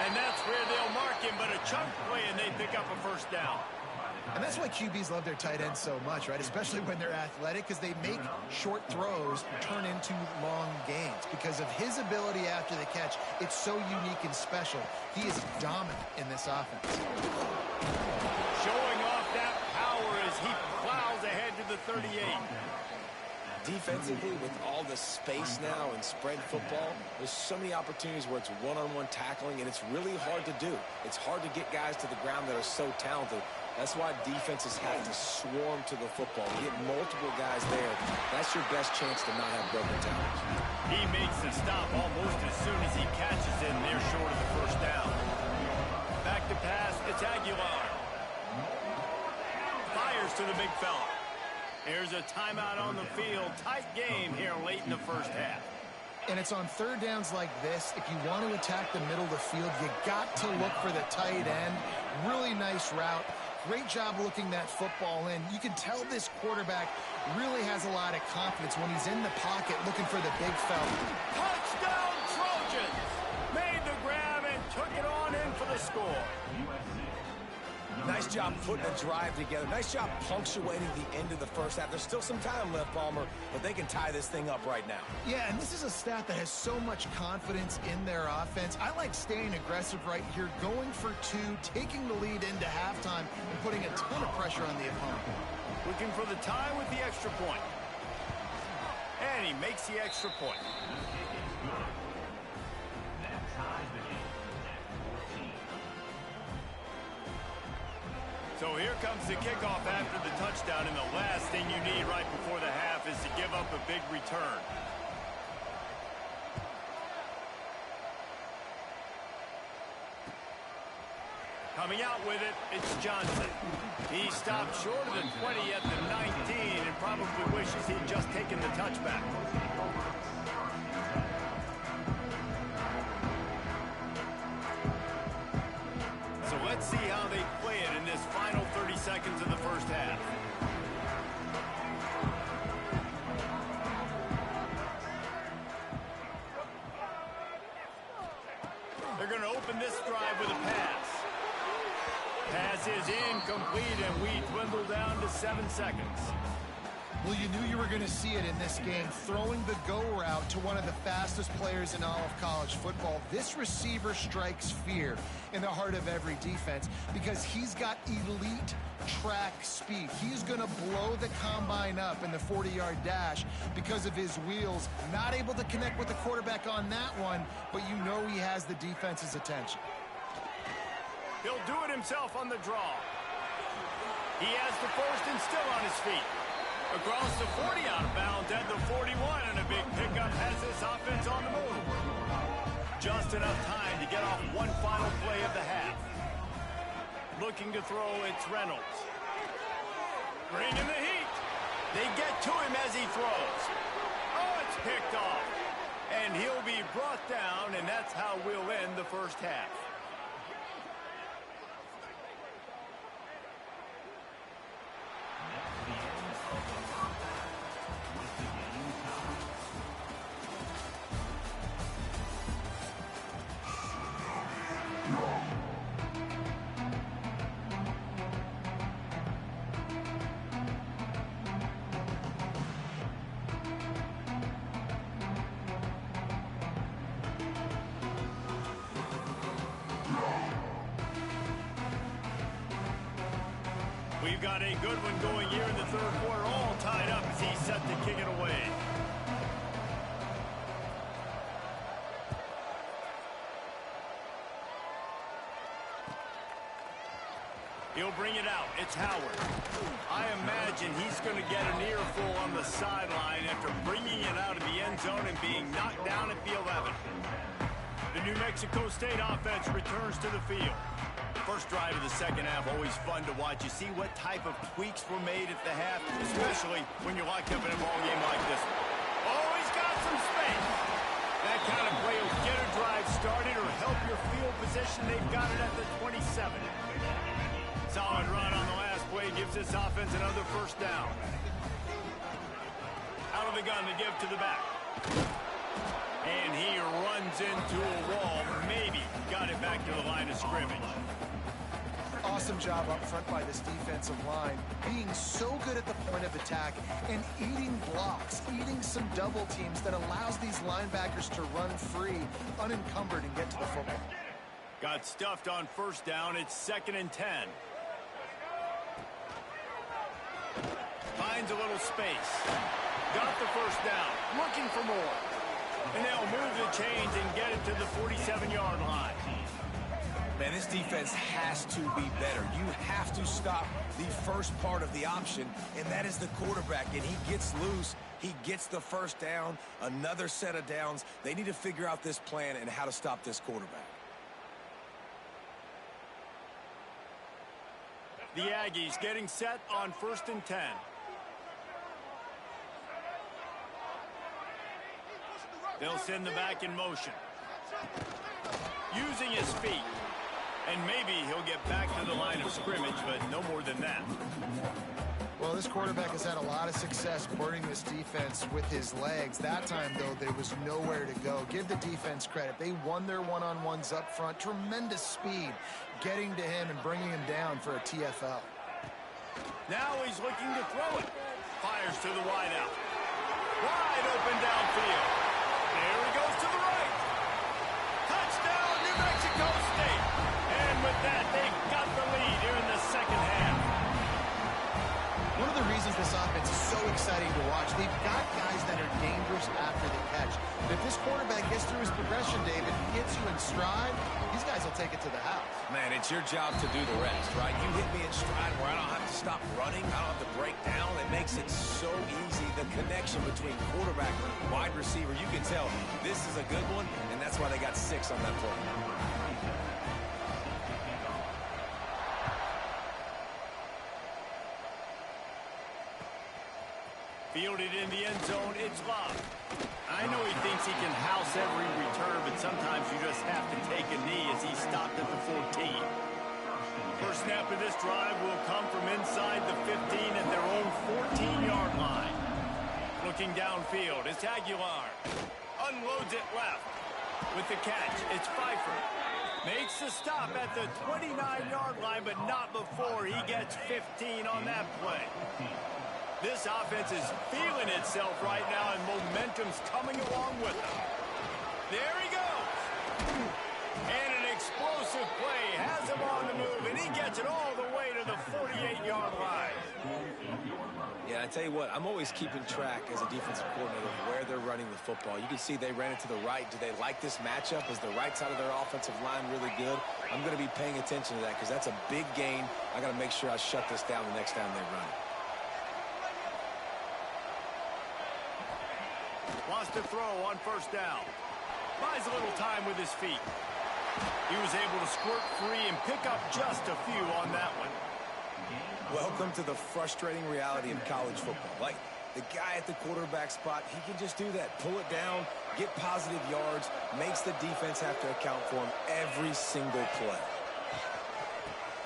And that's where they'll mark him, but a chunk play, and they pick up a first down. And that's why QBs love their tight ends so much, right? Especially when they're athletic, because they make short throws turn into long gains. Because of his ability after the catch, it's so unique and special. He is dominant in this offense. Showing off that power as he plows ahead to the 38. Defensively, with all the space now in spread football, there's so many opportunities where it's one-on-one tackling, and it's really hard to do. It's hard to get guys to the ground that are so talented. That's why defenses have to swarm to the football. Get multiple guys there. That's your best chance to not have broken tackles. He makes the stop almost as soon as he catches it, and they're short of the first down. Back to pass, it's Aguilar. Fires to the big fella. Here's a timeout on the field. Tight game here late in the first half. And it's on third downs like this. If you want to attack the middle of the field, you got to look for the tight end. Really nice route. Great job looking that football in. You can tell this quarterback really has a lot of confidence when he's in the pocket looking for the big fella. Touchdown Trojans! Made the grab and took it on in for the score. Nice job putting a drive together. Nice job punctuating the end of the first half. There's still some time left, Palmer, but they can tie this thing up right now. Yeah, and this is a staff that has so much confidence in their offense. I like staying aggressive right here, going for two, taking the lead into halftime, and putting a ton of pressure on the opponent. Looking for the tie with the extra point. And he makes the extra point. So here comes the kickoff after the touchdown, and the last thing you need right before the half is to give up a big return. Coming out with it, it's Johnson. He stopped short of the 20 at the 19 and probably wishes he'd just taken the touchback. So let's see how they play it in this final 30 seconds of the first half. They're going to open this drive with a pass. Pass is incomplete, and we dwindle down to 7 seconds. Well, you knew you were going to see it in this game, throwing the go route to one of the fastest players in all of college football. This receiver strikes fear in the heart of every defense because he's got elite track speed. He's going to blow the combine up in the 40-yard dash because of his wheels. Not able to connect with the quarterback on that one, but you know he has the defense's attention. He'll do it himself on the draw. He has the first and still on his feet. Across the 40 out of bounds at the 41, and a big pickup has this offense on the move. Just enough time to get off one final play of the half. Looking to throw, it's Reynolds. Bringing the heat. They get to him as he throws. Oh, it's picked off. And he'll be brought down, and that's how we'll end the first half. You got a good one going here in the third quarter, all tied up as he's set to kick it away. He'll bring it out. It's Howard. I imagine he's going to get an earful on the sideline after bringing it out of the end zone and being knocked down at the 11. The New Mexico State offense returns to the field. First drive of the second half, always fun to watch. You see what type of tweaks were made at the half, especially when you're locked up in a ball game like this one. Oh, he's got some space. That kind of play will get a drive started or help your field position. They've got it at the 27. Solid run on the last play gives this offense another first down. Out of the gun to give to the back. And he runs into a wall. Maybe got it back to the line of scrimmage. Awesome job up front by this defensive line, being so good at the point of attack and eating blocks, eating some double teams that allows these linebackers to run free, unencumbered, and get to the football. Got stuffed on first down. It's 2nd and 10. Finds a little space. Got the first down. Looking for more. And they'll move the chains and get it to the 47-yard line. Man, this defense has to be better. You have to stop the first part of the option, and that is the quarterback. And he gets loose. He gets the first down, another set of downs. They need to figure out this plan and how to stop this quarterback. The Aggies getting set on 1st and 10. They'll send the back in motion. Using his feet. And maybe he'll get back to the line of scrimmage, but no more than that. Well, this quarterback has had a lot of success burning this defense with his legs. That time, though, there was nowhere to go. Give the defense credit. They won their one-on-ones up front. Tremendous speed getting to him and bringing him down for a TFL. Now he's looking to throw it. Fires to the wideout. Wide open downfield. There he goes to the right. Touchdown, New Mexico State. And with that, they've got the lead here in the second half. One of the reasons this offense is so exciting to watch, they've got guys that are dangerous after the catch. But if this quarterback gets through his progression, David, gets you in stride, these guys will take it to the house. Man, it's your job to do the rest, right? You hit me in stride where I don't have to stop running. I don't have to break down. It makes it so easy. The connection between quarterback and wide receiver, you can tell this is a good one, and that's why they got 6 on that play. Fielded in the end zone, it's Love. I know he thinks he can house every return, but sometimes you just have to take a knee as he stopped at the 14. First snap of this drive will come from inside the 15 at their own 14-yard line. Looking downfield, it's Aguilar. Unloads it left. With the catch, it's Pfeiffer. Makes the stop at the 29-yard line, but not before he gets 15 on that play. This offense is feeling itself right now, and momentum's coming along with them. There he goes. And an explosive play has him on the move, and he gets it all the way to the 48-yard line. Yeah, I tell you what, I'm always keeping track as a defensive coordinator of where they're running the football. You can see they ran it to the right. Do they like this matchup? Is the right side of their offensive line really good? I'm going to be paying attention to that because that's a big gain. I got to make sure I shut this down the next time they run it. Wants to throw on first down. Buys a little time with his feet. He was able to squirt free and pick up just a few on that one. Welcome to the frustrating reality of college football. Like, the guy at the quarterback spot, he can just do that. Pull it down, get positive yards, makes the defense have to account for him every single play.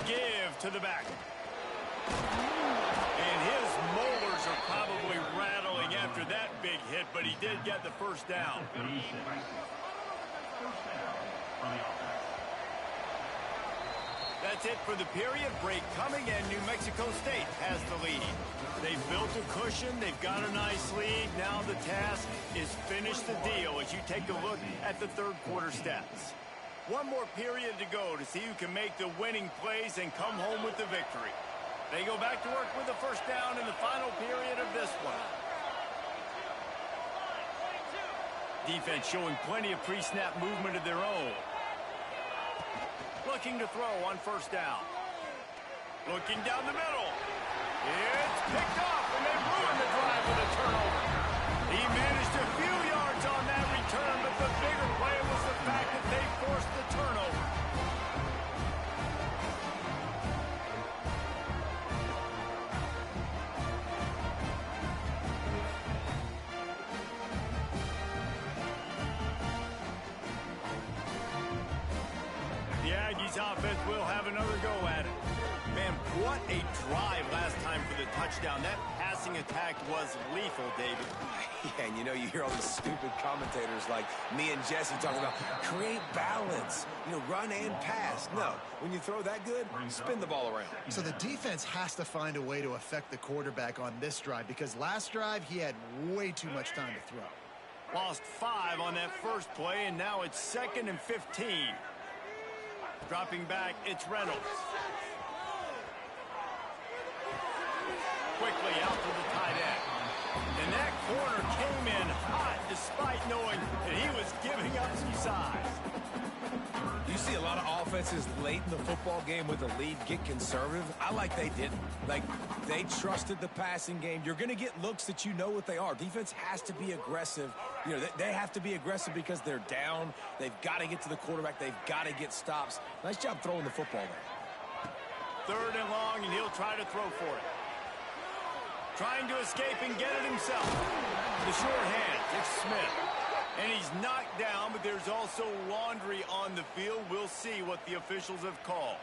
Give to the back. And his molars are probably rattling after that big hit, but he did get the first down. That's it for the period. Break coming, and New Mexico State has the lead. They've built a cushion. They've got a nice lead. Now the task is finish the deal as you take a look at the third quarter stats. One more period to go to see who can make the winning plays and come home with the victory. They go back to work with the first down in the final period of this one. Defense showing plenty of pre-snap movement of their own. Looking to throw on first down. Looking down the middle. It's picked off, and they ruin the drive with a turnover. He managed a few yards on that return, but the bigger play was the fact that they forced the turnover. The Aggies offense will have another go at it. Man, what a drive last time for the touchdown. That passing attack was lethal, David. Yeah, and you know, you hear all these stupid commentators like me and Jesse talking about create balance, you know, run and pass. No, when you throw that good, spin the ball around. So the defense has to find a way to affect the quarterback on this drive, because last drive he had way too much time to throw. Lost 5 on that first play, and now it's 2nd and 15. Dropping back, it's Reynolds. Quickly out to the tight end. And that corner came in hot despite knowing that he was giving up some size. You see a lot of offenses late in the football game with a lead get conservative. I like they didn't. Like, they trusted the passing game. You're going to get looks that you know what they are. Defense has to be aggressive. You know, they have to be aggressive because they're down. They've got to get to the quarterback. They've got to get stops. Nice job throwing the football there. 3rd and long, and he'll try to throw for it. Trying to escape and get it himself. The short hand, it's Smith. And he's knocked down, but there's also laundry on the field. We'll see what the officials have called.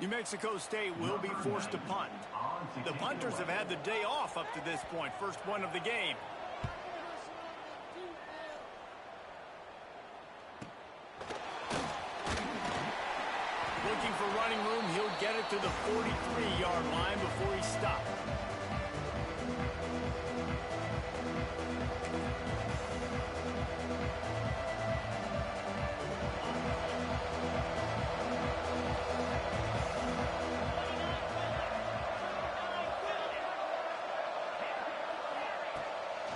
New Mexico State will be forced to punt. The punters have had the day off up to this point. First one of the game. Looking for running room, he'll get it to the 43-yard line before he stops.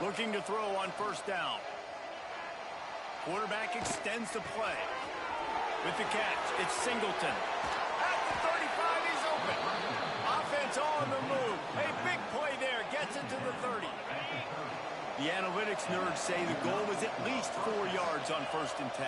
Looking to throw on first down. Quarterback extends the play. With the catch, it's Singleton. At the 35, he's open. Offense on the move. A big play there. Gets into the 30. The analytics nerds say the goal was at least 4 yards on 1st and 10.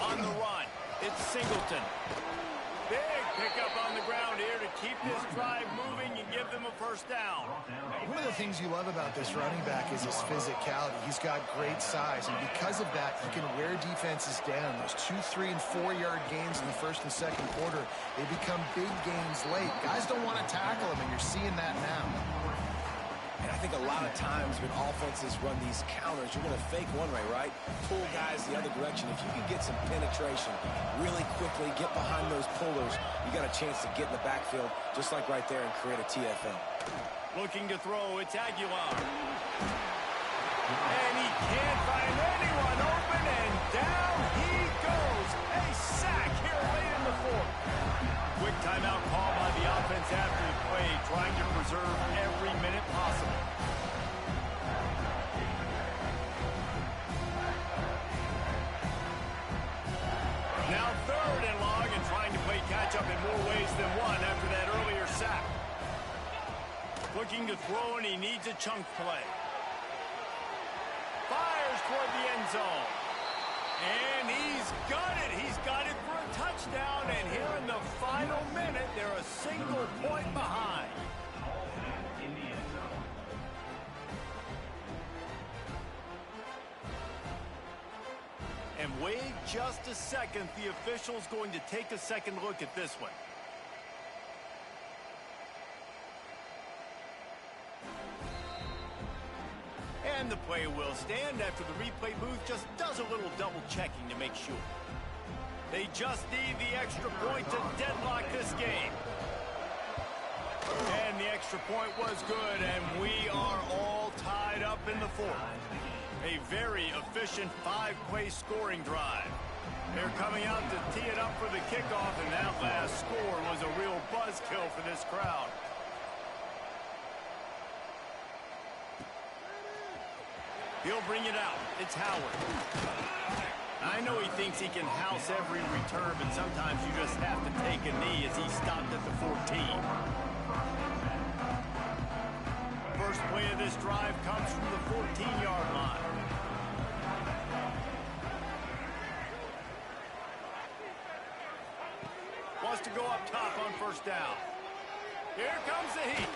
On the run, it's Singleton. Big pickup on the ground here to keep this drive moving and give them a first down. One of the things you love about this running back is his physicality. He's got great size, and because of that, he can wear defenses down. Those 2, 3, and 4-yard gains in the 1st and 2nd quarter, they become big gains late. Guys don't want to tackle him, and you're seeing that now. And I think a lot of times when offenses run these counters, you're going to fake one way, right? Pull guys the other direction. If you can get some penetration really quickly, get behind those pullers, you got a chance to get in the backfield, just like right there, and create a TFL. Looking to throw, it's Aguilar. And he can't find anyone open, and down he goes. A sack here late in the 4th. Quick timeout call by the offense after the play, trying to preserve every minute possible. Now 3rd and long, and trying to play catch-up in more ways than one after that earlier sack. Looking to throw, and he needs a chunk play. Fires toward the end zone. And he's got it. He's got it for a touchdown. And here in the final minute, they're a single point behind. And wait just a second. The official's going to take a second look at this one. And the play will stand after the replay booth just does a little double checking to make sure. They just need the extra point to deadlock this game. And the extra point was good, and we are all tied up in the fourth. A very efficient 5-play scoring drive. They're coming out to tee it up for the kickoff, and that last score was a real buzzkill for this crowd. He'll bring it out. It's Howard. I know he thinks he can house every return, but sometimes you just have to take a knee as he stopped at the 14. First play of this drive comes from the 14-yard line. Wants to go up top on first down. Here comes the heat.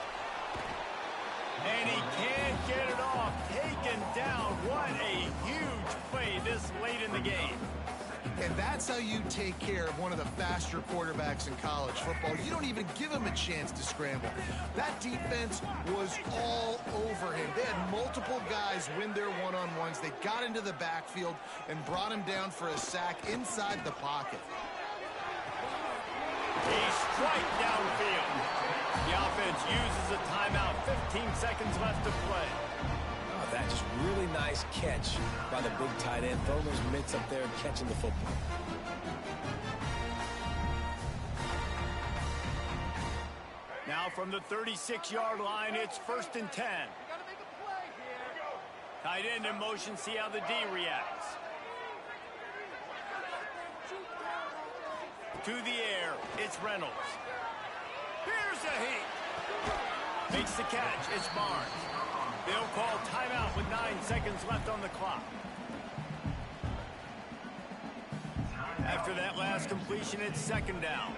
And he can't get it off. Taken down. What a huge play this late in the game. And that's how you take care of one of the faster quarterbacks in college football. You don't even give him a chance to scramble. That defense was all over him. They had multiple guys win their one-on-ones. They got into the backfield and brought him down for a sack inside the pocket. A strike downfield. The offense uses a timeout. 15 seconds left to play. Oh, that's just really nice catch by the big tight end. Throwing those mitts up there and catching the football. Now from the 36-yard line, it's 1st and 10. Tight end in motion, see how the D reacts. To the air, it's Reynolds. Here's the heat. Makes the catch, it's Barnes. They'll call timeout with 9 seconds left on the clock. After that last completion, it's 2nd down.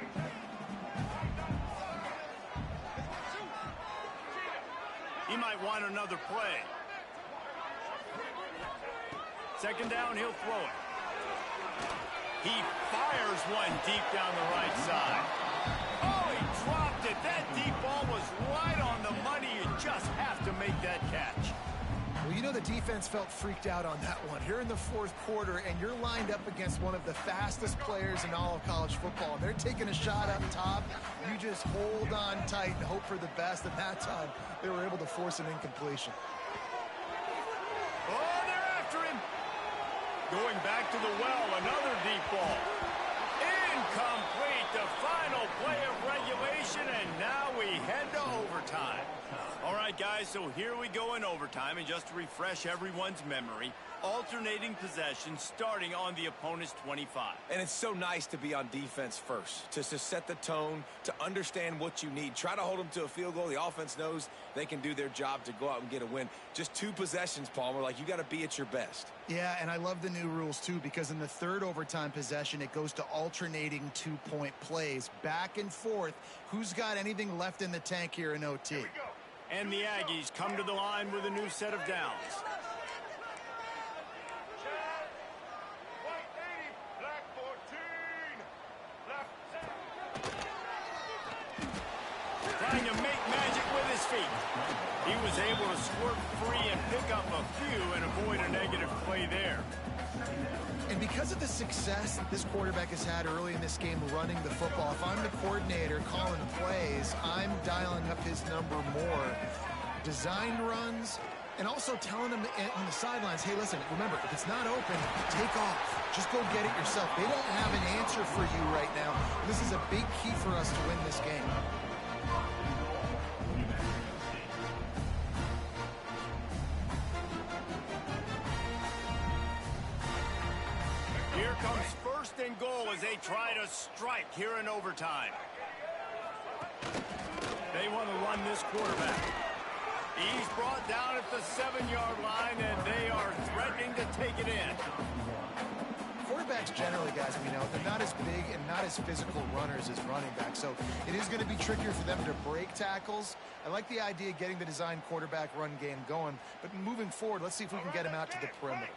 He might want another play. 2nd down, he'll throw it. He fires one deep down the right side. Oh, he dropped it. That deep ball was right on the money. You just have to make that catch. Well, you know the defense felt freaked out on that one. You're in the 4th quarter, and you're lined up against one of the fastest players in all of college football. They're taking a shot up top. You just hold on tight and hope for the best. And that time, they were able to force an incompletion. Oh, they're after him. Going back to the well, another deep ball. Incomplete, the final play of regulation, and now we head to overtime. All right, guys, so here we go in overtime, and just to refresh everyone's memory, alternating possession starting on the opponent's 25. And it's so nice to be on defense first, to set the tone, to understand what you need. Try to hold them to a field goal. The offense knows they can do their job to go out and get a win. Just 2 possessions, Palmer, like you got to be at your best. Yeah, and I love the new rules, too, because in the 3rd overtime possession, it goes to alternating 2-point plays, back and forth. Who's got anything left in the tank here in OT? And the Aggies come to the line with a new set of downs. Trying to make magic with his feet. He was able to squirt free and pick up a few and avoid a negative play there. And because of the success that this quarterback has had early in this game running the football, if I'm the coordinator calling plays, I'm dialing up his number more. Designed runs, and also telling him on the sidelines, hey, listen, remember, if it's not open, take off. Just go get it yourself. They don't have an answer for you right now. This is a big key for us to win this game. Here comes 1st and goal as they try to strike here in overtime. They want to run this quarterback. He's brought down at the 7-yard line, and they are threatening to take it in. Quarterbacks generally, guys, we know, they're not as big and not as physical runners as running backs, so it is going to be trickier for them to break tackles. I like the idea of getting the design quarterback run game going, but moving forward, let's see if we can get him out to the perimeter.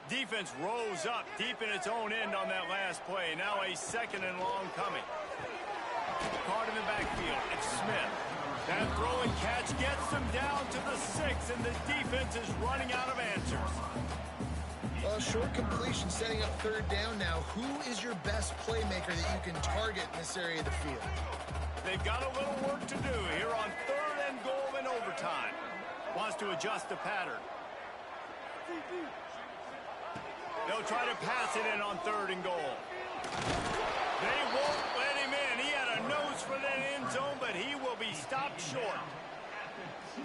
Defense rose up deep in its own end on that last play. Now a 2nd and long coming. Caught in the backfield. It's Smith. That throw and catch gets them down to the 6, and the defense is running out of answers. Well, short completion setting up third down now. Who is your best playmaker that you can target in this area of the field? They've got a little work to do here on 3rd and goal in overtime. Wants to adjust the pattern. They'll try to pass it in on 3rd and goal. They won't let him in. He had a nose for that end zone, but he will be stopped short.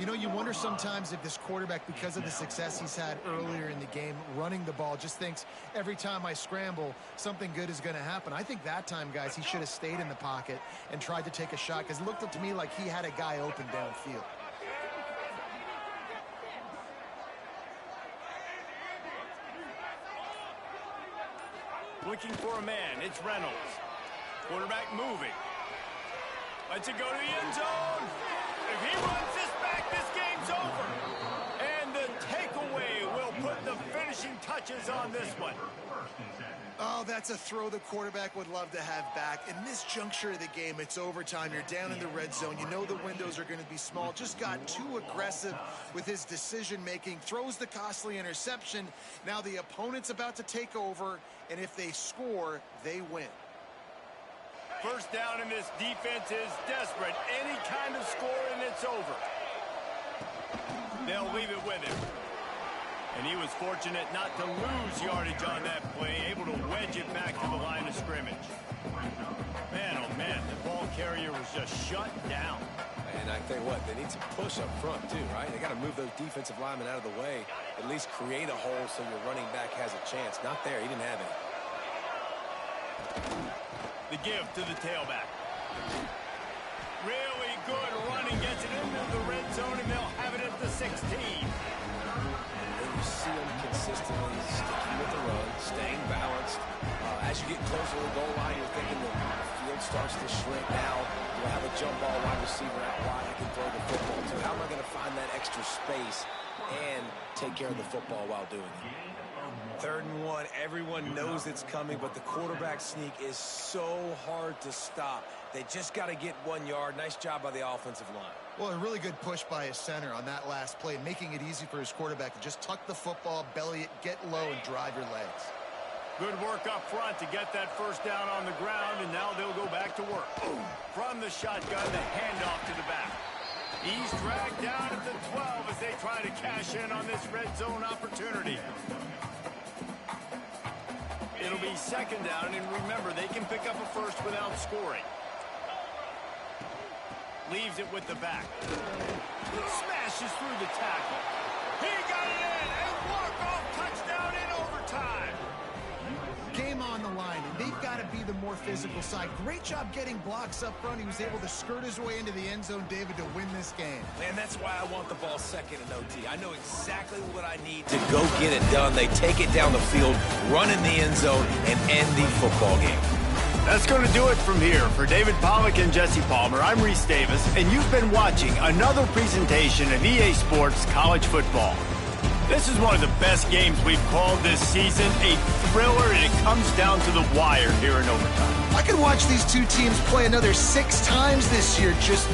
You know, you wonder sometimes if this quarterback, because of the success he's had earlier in the game, running the ball, just thinks every time I scramble, something good is going to happen. I think that time, guys, he should have stayed in the pocket and tried to take a shot, because it looked to me like he had a guy open downfield. Looking for a man. It's Reynolds. Quarterback moving. Lets it go to the end zone. If he runs this back, this game's over. And the takeaway will put the finishing touches on this one. Oh, that's a throw the quarterback would love to have back. In this juncture of the game, it's overtime. You're down in the red zone. You know the windows are going to be small. Just got too aggressive with his decision-making. Throws the costly interception. Now the opponent's about to take over, and if they score, they win. First down, and this defense is desperate. Any kind of score, and it's over. They'll leave it with him. And he was fortunate not to lose yardage on that play, able to wedge it back to the line of scrimmage. Man, oh man, the ball carrier was just shut down. And I tell you what, they need to push up front too, right? They got to move those defensive linemen out of the way, at least create a hole so your running back has a chance. Not there, he didn't have any. The give to the tailback. Really good running, gets it into the red zone, and they'll have it at the 16. You see them consistently sticking with the run, staying balanced. As you get closer to the goal line, you're thinking the field starts to shrink. Now you'll have a jump ball wide receiver out wide I can throw the football to. How am I going to find that extra space and take care of the football while doing it? 3rd and 1, everyone knows it's coming, but the quarterback sneak is so hard to stop. They just got to get 1 yard. Nice job by the offensive line. Well, a really good push by his center on that last play, making it easy for his quarterback to just tuck the football, belly it, get low, and drive your legs. Good work up front to get that first down on the ground, and now they'll go back to work. From the shotgun, the handoff to the back. He's dragged down at the 12 as they try to cash in on this red zone opportunity. It'll be 2nd down, and remember, they can pick up a first without scoring. Leaves it with the back. Smashes through the tackle. He got it in, and walk-off touchdown in overtime. Game on the line, and they've got to be the more physical side. Great job getting blocks up front. He was able to skirt his way into the end zone, David, to win this game. Man, that's why I want the ball 2nd in OT. I know exactly what I need to go get it done. They take it down the field, run in the end zone, and end the football game. That's going to do it from here. For David Pollack and Jesse Palmer, I'm Reese Davis, and you've been watching another presentation of EA Sports College Football. This is one of the best games we've called this season, a thriller, and it comes down to the wire here in overtime. I could watch these two teams play another 6 times this year. Just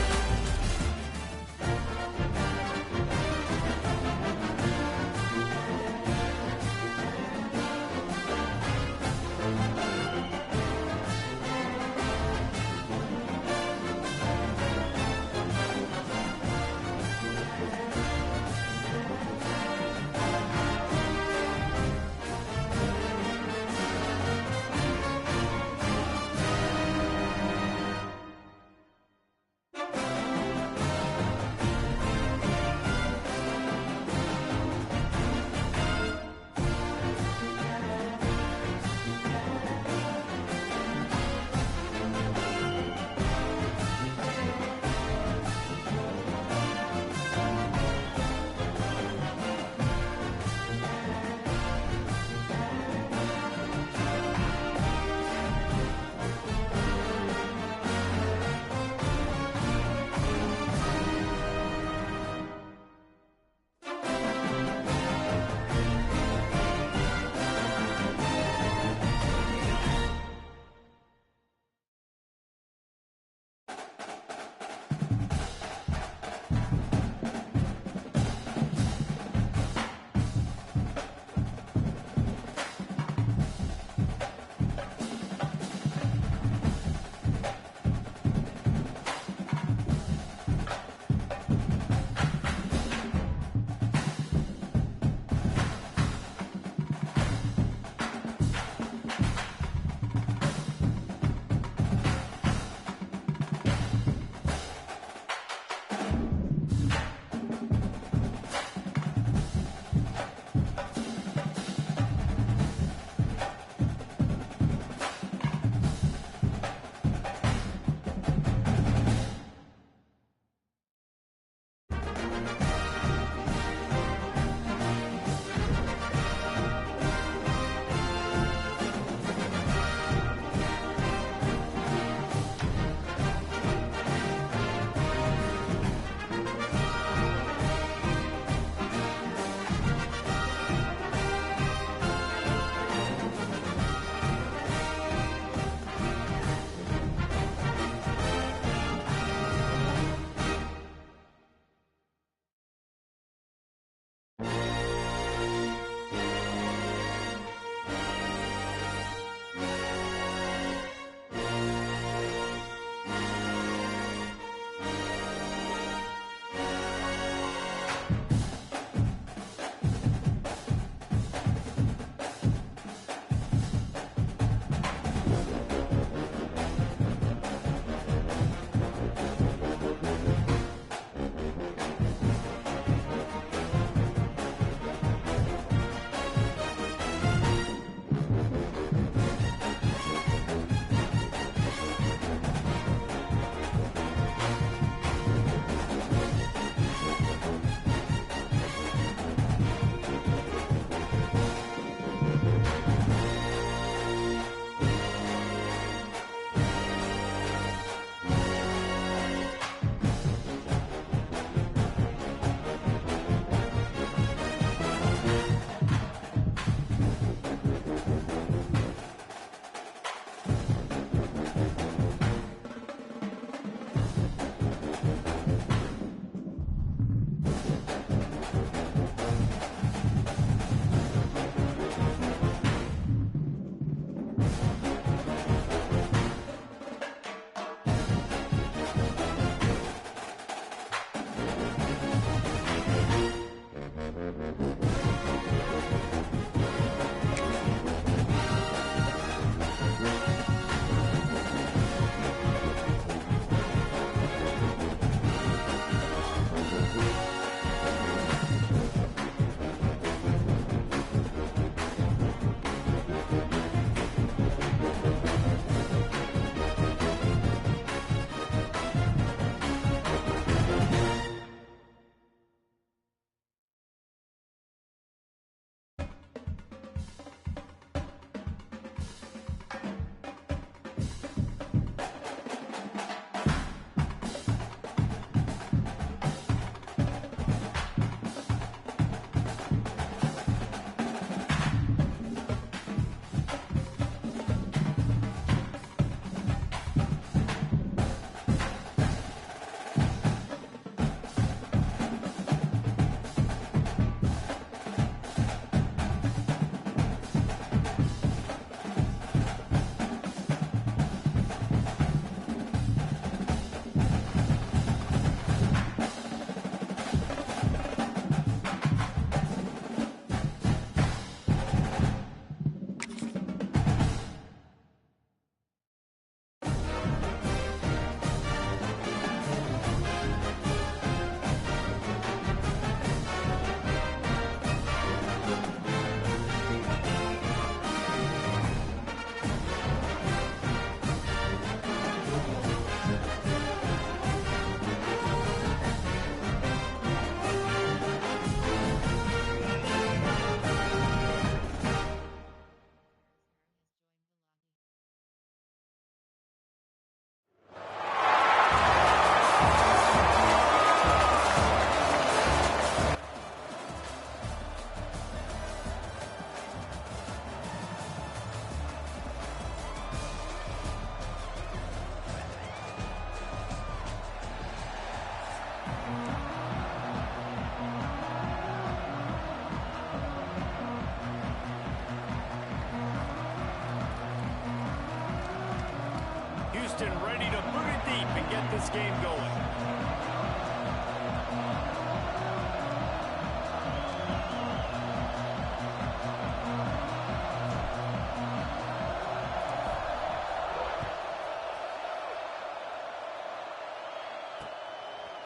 deep and get this game going.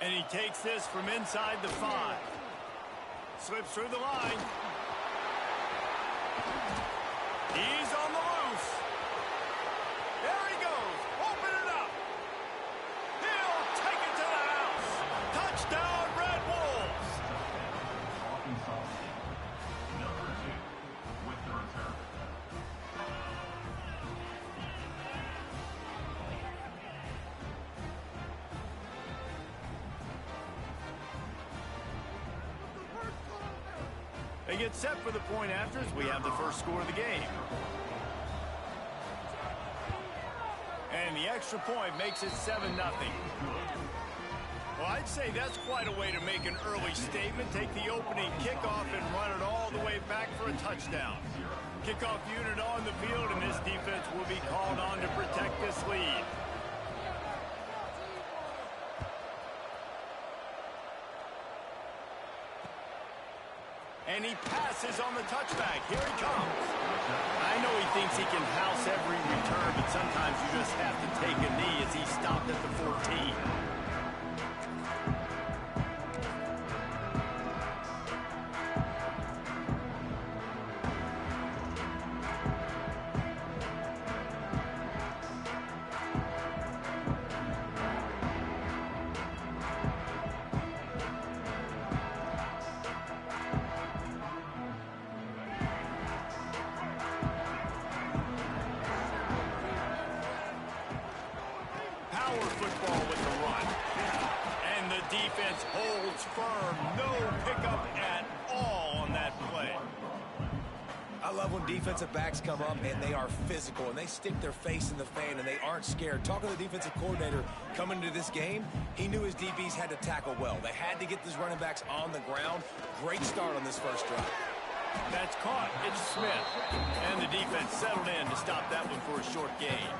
And he takes this from inside the 5. Slips through the line. He's on the loose. There he goes. Open it up. He'll take it to the house. Touchdown, Red Wolves. Number 2 with the return. They get set for the point after as we have the first score of the game. And the extra point makes it 7-0. Well, I'd say that's quite a way to make an early statement. Take the opening kickoff and run it all the way back for a touchdown. Kickoff unit on the field, and this defense will be called on to protect this lead. And he passes on the touchback. Here he comes. I know he thinks he can house every return, but sometimes you just have to take a knee as he stopped at the 14. Football with the run. And the defense holds firm. No pickup at all on that play. I love when defensive backs come up and they are physical and they stick their face in the fan and they aren't scared. Talking to the defensive coordinator coming into this game, he knew his DBs had to tackle well. They had to get these running backs on the ground. Great start on this first drive. That's caught. It's Smith. And the defense settled in to stop that one for a short gain.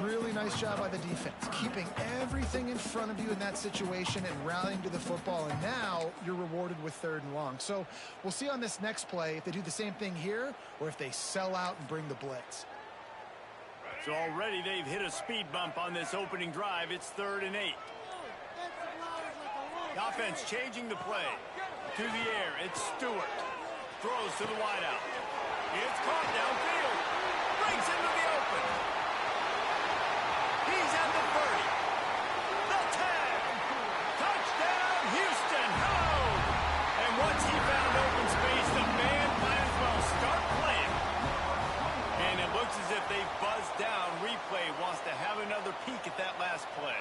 Really nice job by the defense, keeping everything in front of you in that situation and rallying to the football, and now you're rewarded with 3rd and long. So we'll see on this next play if they do the same thing here or if they sell out and bring the blitz. So already they've hit a speed bump on this opening drive. It's 3rd and 8. The offense changing the play. To the air, it's Stewart. Throws to the wideout. It's caught downfield. Brings into the open. He's at the 30. The 10. Touchdown, Houston. Ho! And once he found open space, the band might as well start playing. And it looks as if they buzzed down. Replay wants to have another peek at that last play.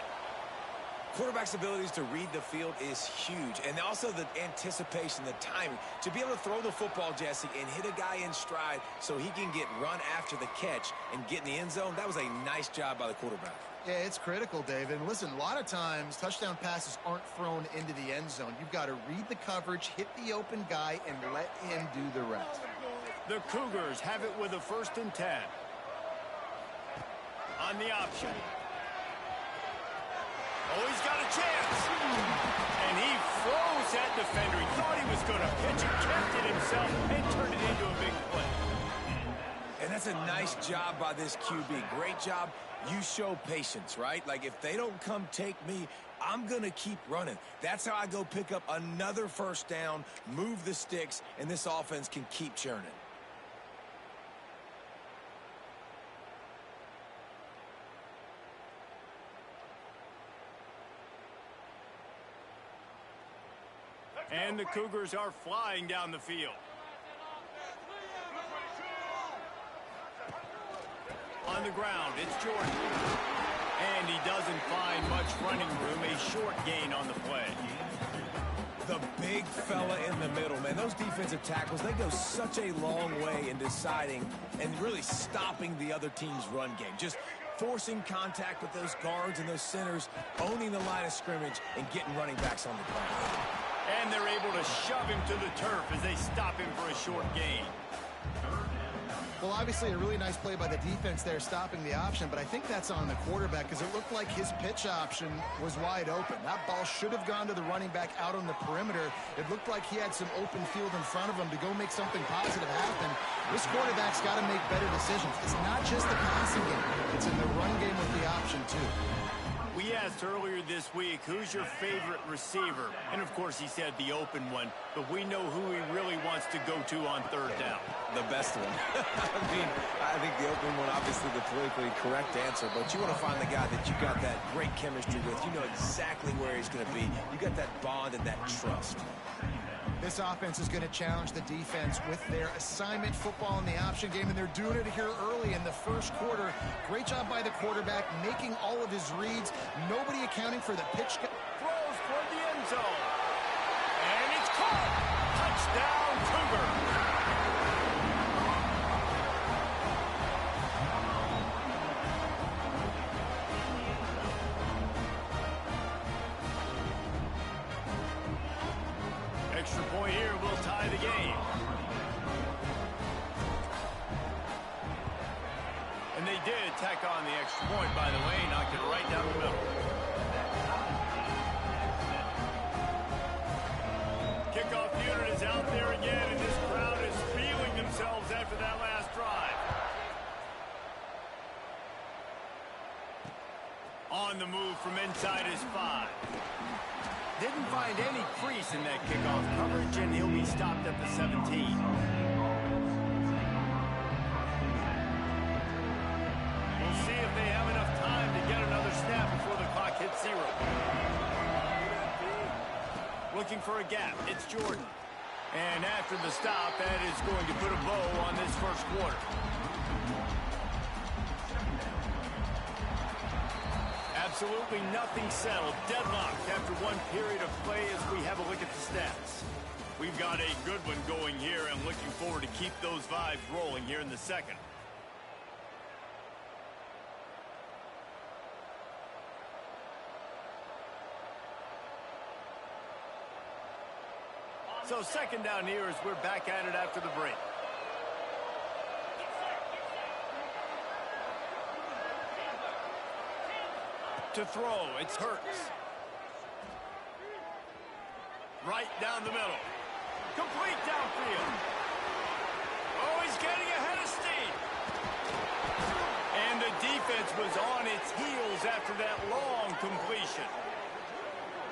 Quarterback's abilities to read the field is huge, and also the anticipation, the timing. To be able to throw the football, Jesse, and hit a guy in stride so he can get run after the catch and get in the end zone, that was a nice job by the quarterback. Yeah, it's critical, David. And listen, a lot of times touchdown passes aren't thrown into the end zone. You've got to read the coverage, hit the open guy, and let him do the rest. The Cougars have it with a 1st and 10. On the option. Oh, he's got a chance. And he froze that defender. He thought he was going to pitch it, kept it himself, and turned it into a big play. And that's a nice job by this QB. Great job. You show patience, right? Like, if they don't come take me, I'm going to keep running. That's how I go pick up another 1st down, move the sticks, and this offense can keep churning. And the Cougars are flying down the field. On the ground, it's Jordan. And he doesn't find much running room. A short gain on the play. The big fella in the middle, man. Those defensive tackles, they go such a long way in deciding and really stopping the other team's run game. Just forcing contact with those guards and those centers, owning the line of scrimmage, and getting running backs on the ground. And they're able to shove him to the turf as they stop him for a short gain. Well, obviously a really nice play by the defense there stopping the option, but I think that's on the quarterback because it looked like his pitch option was wide open. That ball should have gone to the running back out on the perimeter. It looked like he had some open field in front of him to go make something positive happen. This quarterback's got to make better decisions. It's not just the passing game. It's in the run game with the option, too. We asked earlier this week, who's your favorite receiver? And, of course, he said the open one, but we know who he really wants to go to on third down. The best one. I think the open one, obviously the politically correct answer, but you want to find the guy that you got that great chemistry with. You know exactly where he's going to be. You got that bond and that trust. This offense is going to challenge the defense with their assignment football in the option game, and they're doing it here early in the first quarter. Great job by the quarterback, making all of his reads. Nobody accounting for the pitch. Throws toward the end zone. And it's caught. Touchdown, Cougar. Extra point here will tie the game. And they did tack on the extra point, by the way, knocked it right down the middle. Kickoff unit is out there again, and this crowd is feeling themselves after that last drive. On the move from inside his 5. Didn't find any crease in that kickoff coverage, and he'll be stopped at the 17. We'll see if they have enough time to get another snap before the clock hits 0. Looking for a gap. It's Jordan. And after the stop, that is going to put a bow on this first quarter. Absolutely nothing settled. Deadlocked after one period of play as we have a look at the stats. We've got a good one going here and looking forward to keep those vibes rolling here in the second. So second down here as we're back at it after the break. To throw, it's Hurts. Right down the middle. Complete downfield. Oh, he's getting ahead of steam. And the defense was on its heels after that long completion.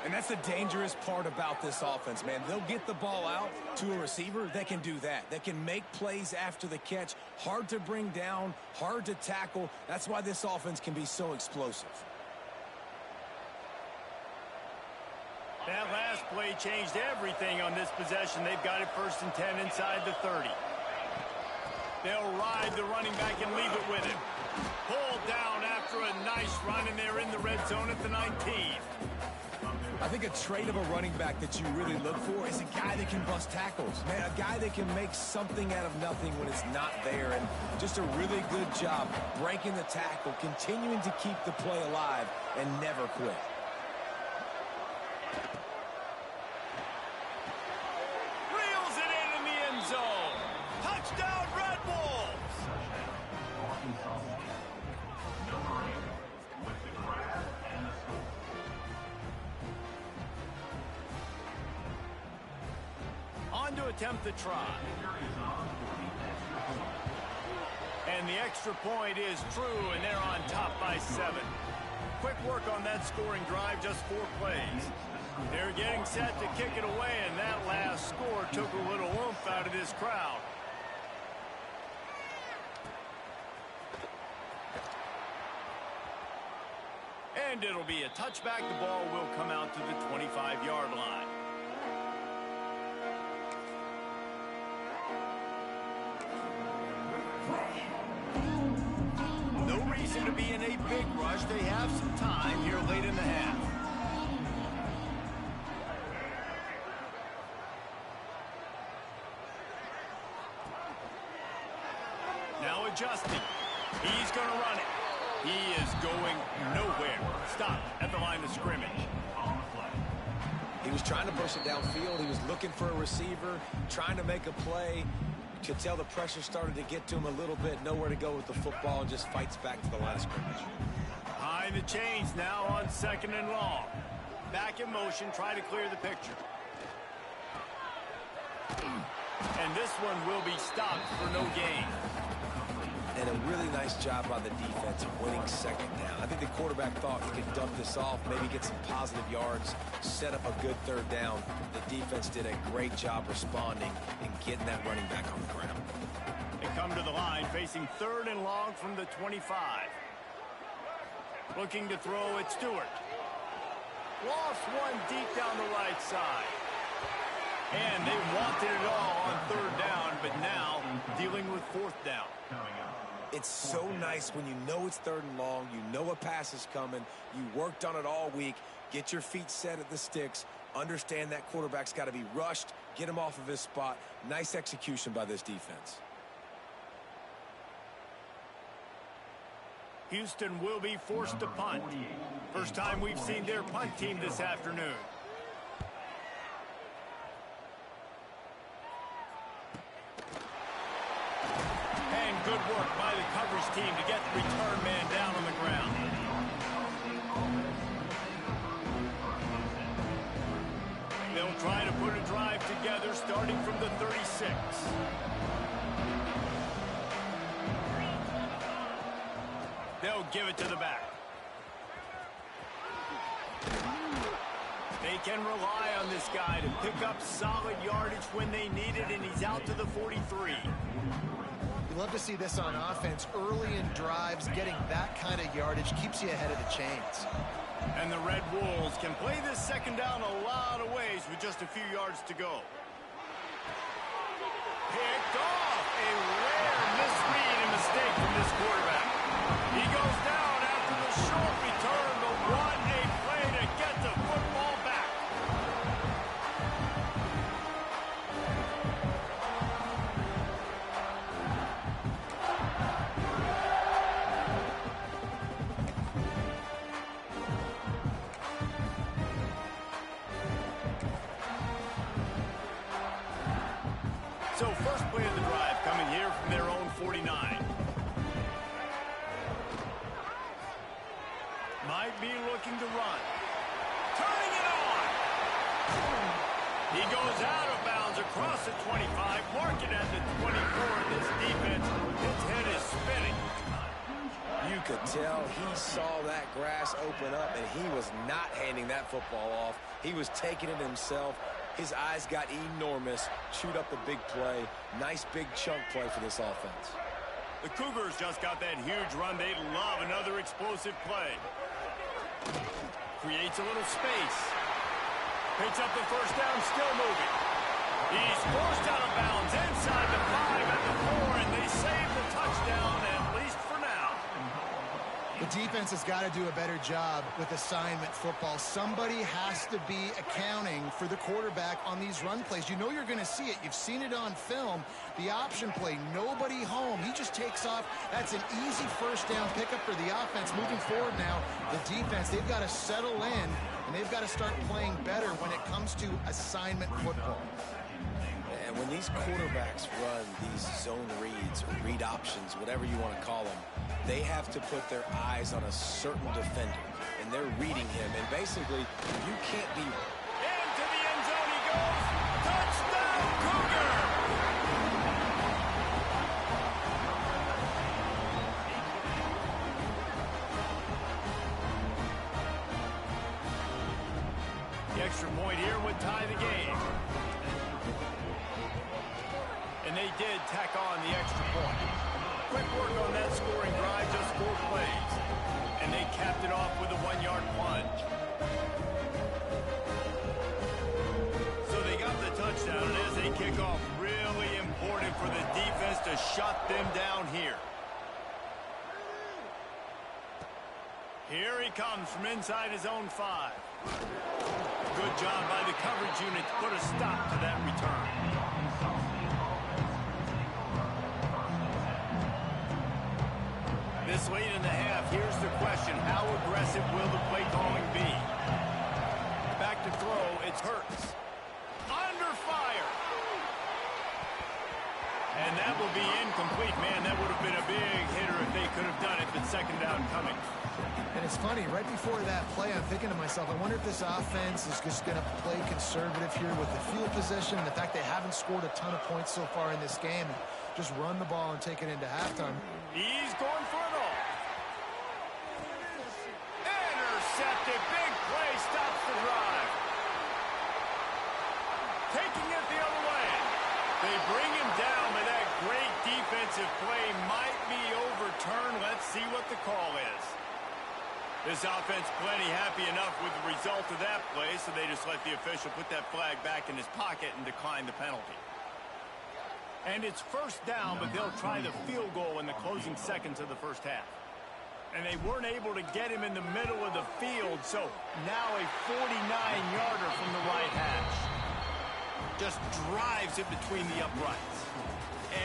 And that's the dangerous part about this offense, man. They'll get the ball out to a receiver that can do that. That can make plays after the catch. Hard to bring down, hard to tackle. That's why this offense can be so explosive. That last play changed everything on this possession. They've got it 1st and 10 inside the 30. They'll ride the running back and leave it with him. Pulled down after a nice run, and they're in the red zone at the 19. I think a trait of a running back that you really look for is a guy that can bust tackles. Man, a guy that can make something out of nothing when it's not there. And just a really good job breaking the tackle, continuing to keep the play alive, and never quit. Touchdown, Red Wolves! On to attempt the try. And the extra point is true, and they're on top by 7. Quick work on that scoring drive, just 4 plays. They're getting set to kick it away, and that last score took a little oomph out of this crowd. And it'll be a touchback. The ball will come out to the 25-yard line. No reason to be in a big rush. They have some time here late in the half. Now adjusting. He's going to run it. He is going nowhere. Stop at the line of scrimmage. He was trying to push it downfield. He was looking for a receiver, trying to make a play. could tell the pressure started to get to him a little bit, nowhere to go with the football, and just fights back to the line of scrimmage. Behind the chains now on 2nd and long. Back in motion, try to clear the picture. And this one will be stopped for no gain. And a really nice job by the defense of winning 2nd down. I think the quarterback thought he could dump this off, maybe get some positive yards, set up a good 3rd down. The defense did a great job responding and getting that running back on the ground. They come to the line facing 3rd and long from the 25. Looking to throw at Stewart. Lost one deep down the right side. And they wanted it all on 3rd down, but now dealing with 4th down. It's so nice when you know it's 3rd and long, you know a pass is coming, you worked on it all week, get your feet set at the sticks, understand that quarterback's got to be rushed, get him off of his spot. Nice execution by this defense. Houston will be forced to punt. First time we've seen their punt team this afternoon. And good work by the coverage team to get the return man down on the ground. They'll try to put a drive together starting from the 36. They'll give it to the back. They can rely on this guy to pick up solid yardage when they need it, and he's out to the 43. You love to see this on offense. Early in drives, getting that kind of yardage keeps you ahead of the chains. And the Red Wolves can play this 2nd down a lot of ways with just a few yards to go. Picked off. A rare misread and mistake from this quarterback. He goes down after the short return, but what a play to get the football back. So first play of the drive coming here from their own 49. Might be looking to run. Turning it on. He goes out of bounds across the 25, marking at the 24. This defense, its head is spinning. You could tell he saw that grass open up, and he was not handing that football off. He was taking it himself. His eyes got enormous, chewed up the big play. Nice big chunk play for this offense. The Cougars just got that huge run. They'd love another explosive play. Creates a little space. Picks up the 1st down, still moving. He's forced out of bounds inside the 5 at the 4, and they save the touchdown, at least for now. The defense has got to do a better job with assignment football. Somebody has to be accounting for the quarterback on these run plays. You know you're going to see it. You've seen it on film. The option play, nobody home. He just takes off. That's an easy 1st down pickup for the offense. Moving forward now, the defense, they've got to settle in, and they've got to start playing better when it comes to assignment football. And when these quarterbacks run these zone reads or read options, whatever you want to call them, they have to put their eyes on a certain defender, and they're reading him. And basically, you can't be... Into the end zone he goes. Touchdown, Cougar! The extra point here would tie the game. And they did tack on the extra point. Quick work on that scoring drive, just 4 plays. And they capped it off with a 1-yard plunge. So they got the touchdown, and as they kick off, really important for the defense to shut them down here. Here he comes from inside his own 5. Good job by the coverage unit to put a stop to that return. This late in the half, here's the question. How aggressive will the play calling be? Back to throw, it's Hurts. Under fire. And And that will be incomplete. Man, that would have been a big hitter if they could have done it, but second down coming. And it's funny, right before that play, I'm thinking to myself, I wonder if this offense is just going to play conservative here with the field position, and the fact they haven't scored a ton of points so far in this game, and just run the ball and take it into halftime. He's going for it all. Intercepted. Big play. Stops the drive. Taking it the other way. They bring him down, but that great defensive play might be overturned. Let's see what the call is. This offense plenty happy enough with the result of that play, so they just let the official put that flag back in his pocket and decline the penalty. And it's first down, but they'll try the field goal in the closing seconds of the first half. And they weren't able to get him in the middle of the field, so now a 49-yarder from the right hash. Just drives it between the uprights.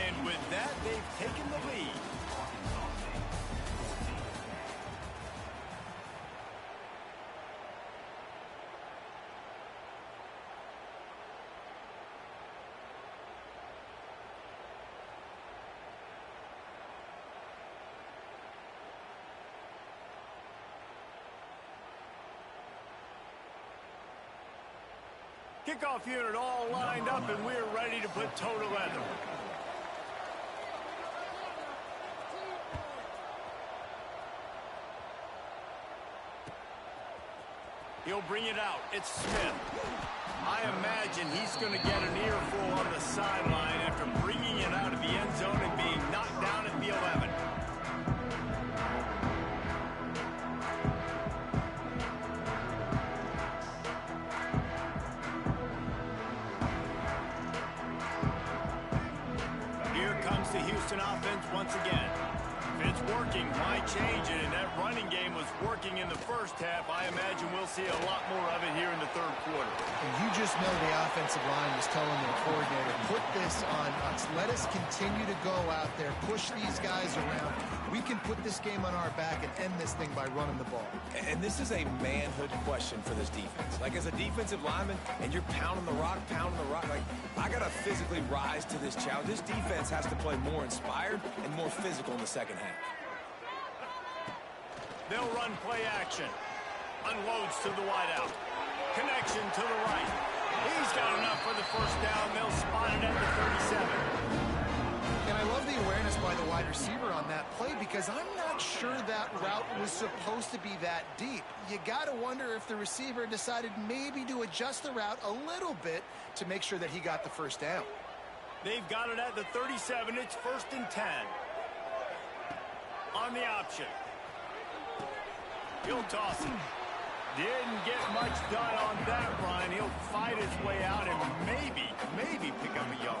And with that, they've taken the lead. Kickoff unit all lined up, and we're ready to put toe to leather. He'll bring it out. It's Smith. I imagine he's going to get an earful on the sideline after bringing it out of the end zone and being knocked down at the 11. The Houston offense once again. If it's working, why change it? And that running game was working in the first half. I imagine we'll see a lot more of it here in the third quarter. And you just know the offensive line was telling their coordinator, put this on us. Let us continue to go out there, push these guys around. We can put this game on our back and end this thing by running the ball. And this is a manhood question for this defense. Like, as a defensive lineman, and you're pounding the rock, like, I got to physically rise to this challenge. This defense has to play more inspired and more physical in the second half. They'll run play action. Unloads to the wideout. Connection to the right. He's got enough for the first down. They'll spot it at the 37. And I love the awareness by the wide receiver on that play, because I'm not sure that route was supposed to be that deep. You got to wonder if the receiver decided maybe to adjust the route a little bit to make sure that he got the first down. They've got it at the 37. It's 1st and 10. On the option. He'll toss it. Didn't get much done on that run. He'll fight his way out and maybe pick up a yard.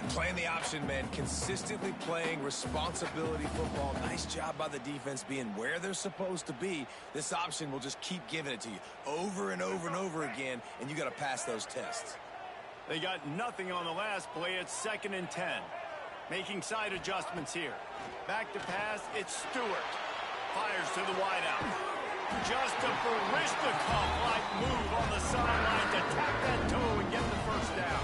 Playing the option, man, consistently playing responsibility football. Nice job by the defense being where they're supposed to be. This option will just keep giving it to you over and over and over again, and you got to pass those tests. They got nothing on the last play. It's 2nd and 10. Making side adjustments here. Back to pass. It's Stewart. Fires to the wideout. Just a Barishnikov-like move on the sideline to tap that toe and get the first down.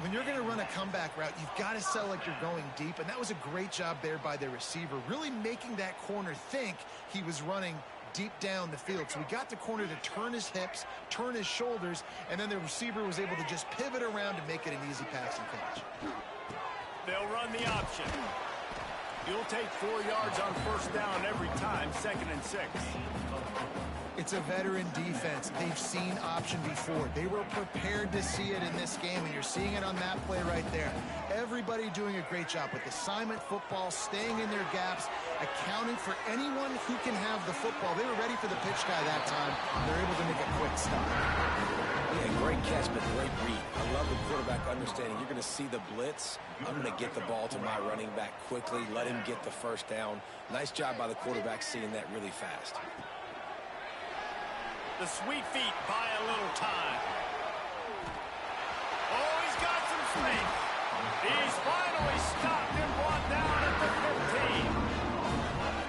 When you're going to run a comeback route, you've got to sell like you're going deep, and that was a great job there by the receiver, really making that corner think he was running deep down the field. So we got the corner to turn his hips, turn his shoulders, and then the receiver was able to just pivot around and make it an easy passing catch. They'll run the option. You'll take 4 yards on first down every time, 2nd and 6. It's a veteran defense. They've seen option before. They were prepared to see it in this game, and you're seeing it on that play right there. Everybody doing a great job with assignment football, staying in their gaps, accounting for anyone who can have the football. They were ready for the pitch guy that time. They're able to make a quick stop. Yeah, great catch, but great read. I love the quarterback understanding. You're going to see the blitz. I'm going to get the ball to my running back quickly, let him get the first down. Nice job by the quarterback seeing that really fast. The sweet feet buy a little time. Oh, he's got some space. He's finally stopped and brought down at the 15.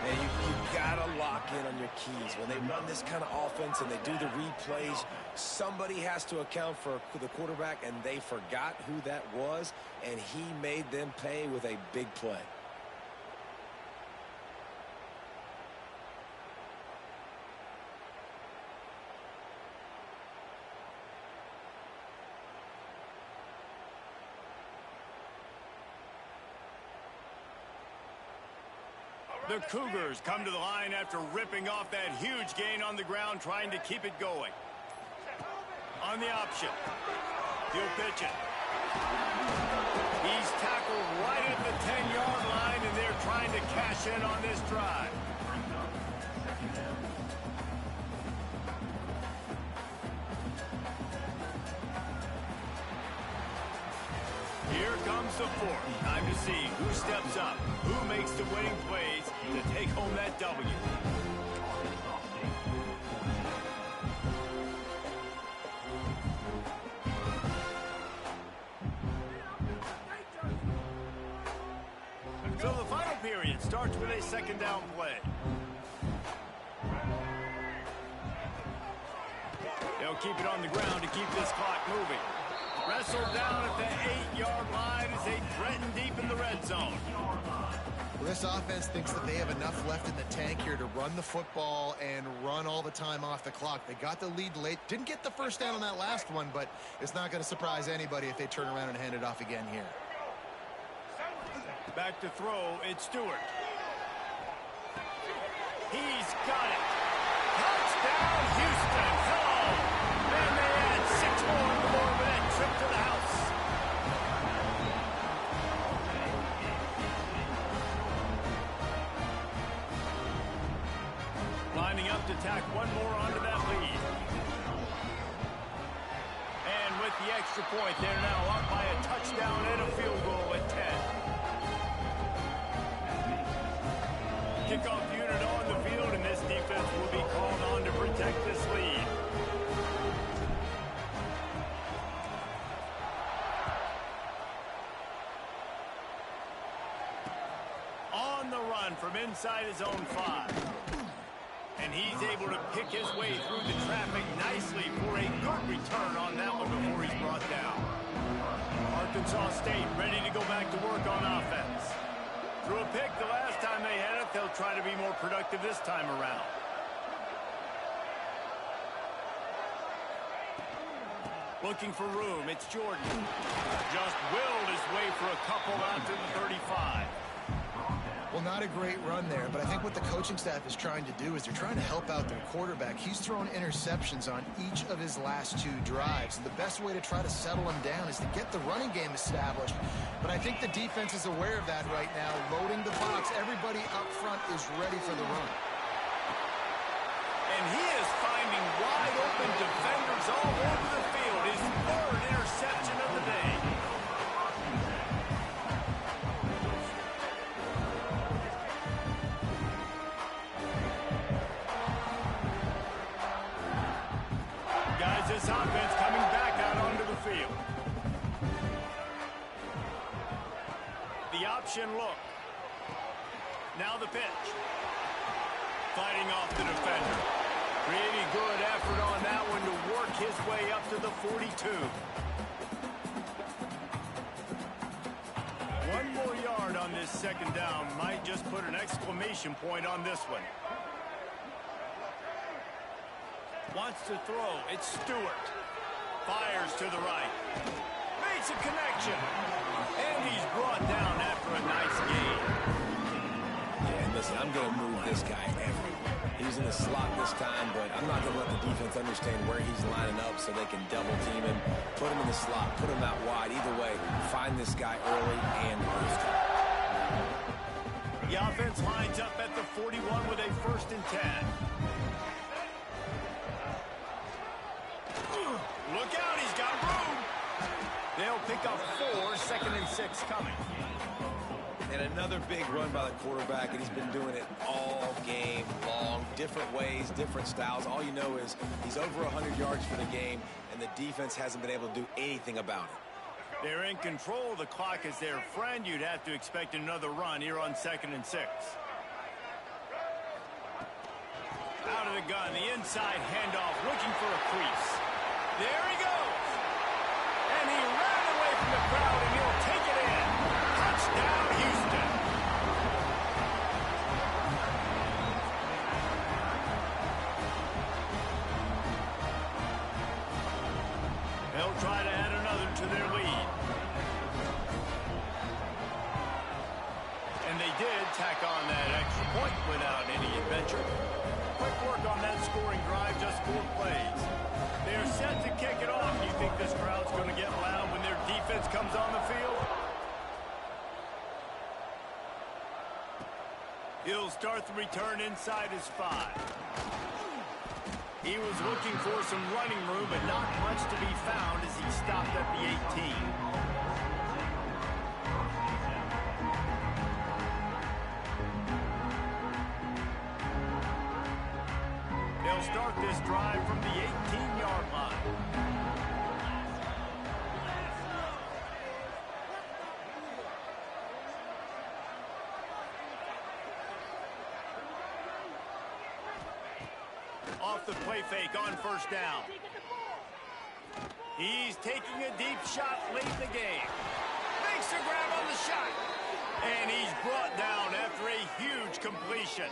Man, you got to lock in on your their keys. When they run this kind of offense and they do the replays, somebody has to account for the quarterback, and they forgot who that was, and he made them pay with a big play. The Cougars come to the line after ripping off that huge gain on the ground, trying to keep it going. On the option. He'll pitch it. He's tackled right at the 10-yard line, and they're trying to cash in on this drive. Here comes the fourth. Time to see who steps up, who makes the winning plays to take home that W. So the final period starts with a second down play. They'll keep it on the ground to keep this clock moving. Wrestled down at the 8-yard line as they threaten deep in the red zone. Well, this offense thinks that they have enough left in the tank here to run the football and run all the time off the clock. They got the lead late. Didn't get the first down on that last one, but it's not going to surprise anybody if they turn around and hand it off again here. Back to throw, it's Stewart. He's got it. Touchdown, Houston. Hello. And they add 6 more on the board with that trip to the house. Lining up to tack one more onto that lead. And with the extra point, they're now up by a touchdown and a field goal at 10. Kickoff unit on the field, and this defense will be called on to protect this lead. On the run from inside his own 5. And he's able to pick his way through the traffic nicely for a good return on that one before he's brought down. Arkansas State ready to go back to work on offense. Threw a pick the last time they had it. They'll try to be more productive this time around. Looking for room. It's Jordan. Just willed his way for a couple out to the 35. Well, not a great run there, but I think what the coaching staff is trying to do is they're trying to help out their quarterback. He's thrown interceptions on each of his last 2 drives, and the best way to try to settle him down is to get the running game established. But I think the defense is aware of that right now, loading the box. Everybody up front is ready for the run. And he is finding wide open defenders all over the field. His 3rd interception of the day. Guys, this offense coming back out onto the field. The option look. Now the pitch. Fighting off the defender. Pretty good effort on that one to work his way up to the 42. 1 more yard on this second down might just put an exclamation point on this one. Wants to throw. It's Stewart. Fires to the right. Makes a connection. And he's brought down after a nice gain. Yeah, and listen, I'm going to move this guy everywhere. He's in the slot this time, but I'm not going to let the defense understand where he's lining up so they can double team him, put him in the slot, put him out wide. Either way, find this guy early and often. The offense lines up at the 41 with a 1st and 10. Look out, he's got room. They'll pick up 4, 2nd and 6 coming. And another big run by the quarterback, and he's been doing it all game long. Different ways, different styles. All you know is he's over 100 yards for the game, and the defense hasn't been able to do anything about it. They're in control. The clock is their friend. You'd have to expect another run here on 2nd and 6. Out of the gun, the inside handoff, looking for a crease. There he goes. And he ran away from the crowd, and he'll take it in. Touchdown, Houston. They'll try to add another to their lead. And they did tack on that extra point without any adventure. Quick work on that scoring drive, just 4 plays. They're set to kick it off. You think this crowd's going to get loud when their defense comes on the field? He'll start the return inside his 5. He was looking for some running room, but not much to be found as he stopped at the 18. They'll start this drive from the 18-yard line. Off the play fake on first down. He's taking a deep shot late in the game. Makes a grab on the shot. And he's brought down after a huge completion.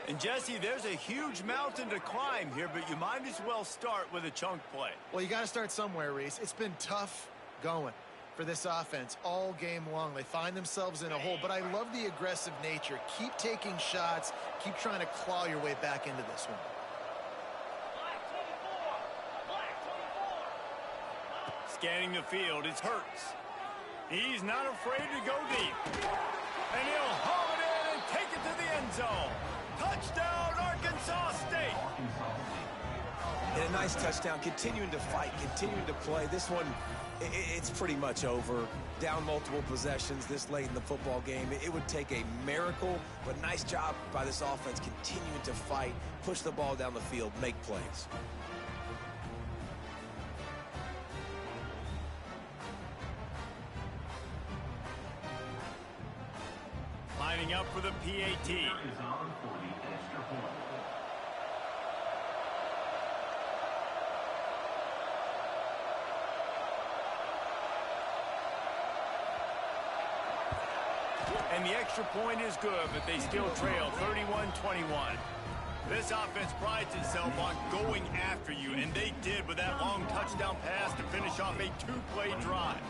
And, Jesse, there's a huge mountain to climb here, but you might as well start with a chunk play. Well, you got to start somewhere, Reese. It's been tough going for this offense all game long. They find themselves in a hole, but I love the aggressive nature. Keep taking shots. Keep trying to claw your way back into this one. Scanning the field, it's Hurts. He's not afraid to go deep. And he'll haul it in and take it to the end zone. Touchdown, Arkansas State. And a nice touchdown, continuing to fight, continuing to play. This one, it's pretty much over. Down multiple possessions this late in the football game. It would take a miracle, but nice job by this offense continuing to fight, push the ball down the field, make plays. Lining up for the PAT. Is on for the extra point. And the extra point is good, but they still trail 31-21. This offense prides itself on going after you, and they did with that long touchdown pass to finish off a 2-play drive.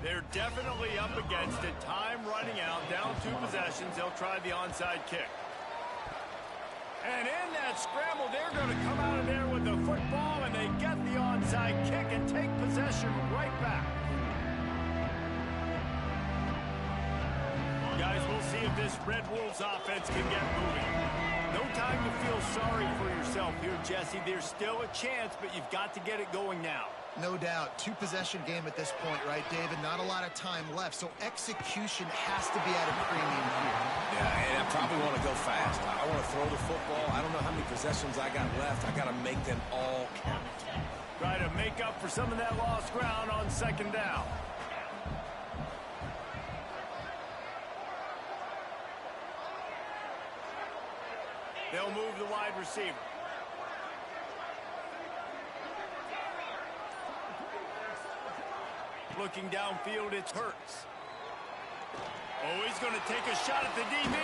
They're definitely up against it. Time running out. Down 2 possessions. They'll try the onside kick. And in that scramble, they're going to come out of there with the football, and they get the onside kick and take possession right back. Guys, we'll see if this Red Wolves offense can get moving. No time to feel sorry for yourself here, Jesse. There's still a chance, but you've got to get it going now. No doubt. 2-possession game at this point, right, David? Not a lot of time left, so execution has to be at a premium here. Yeah, and I probably want to go fast. I want to throw the football. I don't know how many possessions I got left. I got to make them all count. Try to make up for some of that lost ground on second down. They'll move the wide receiver. Looking downfield, it's Hurts. Oh, he's going to take a shot at the DB.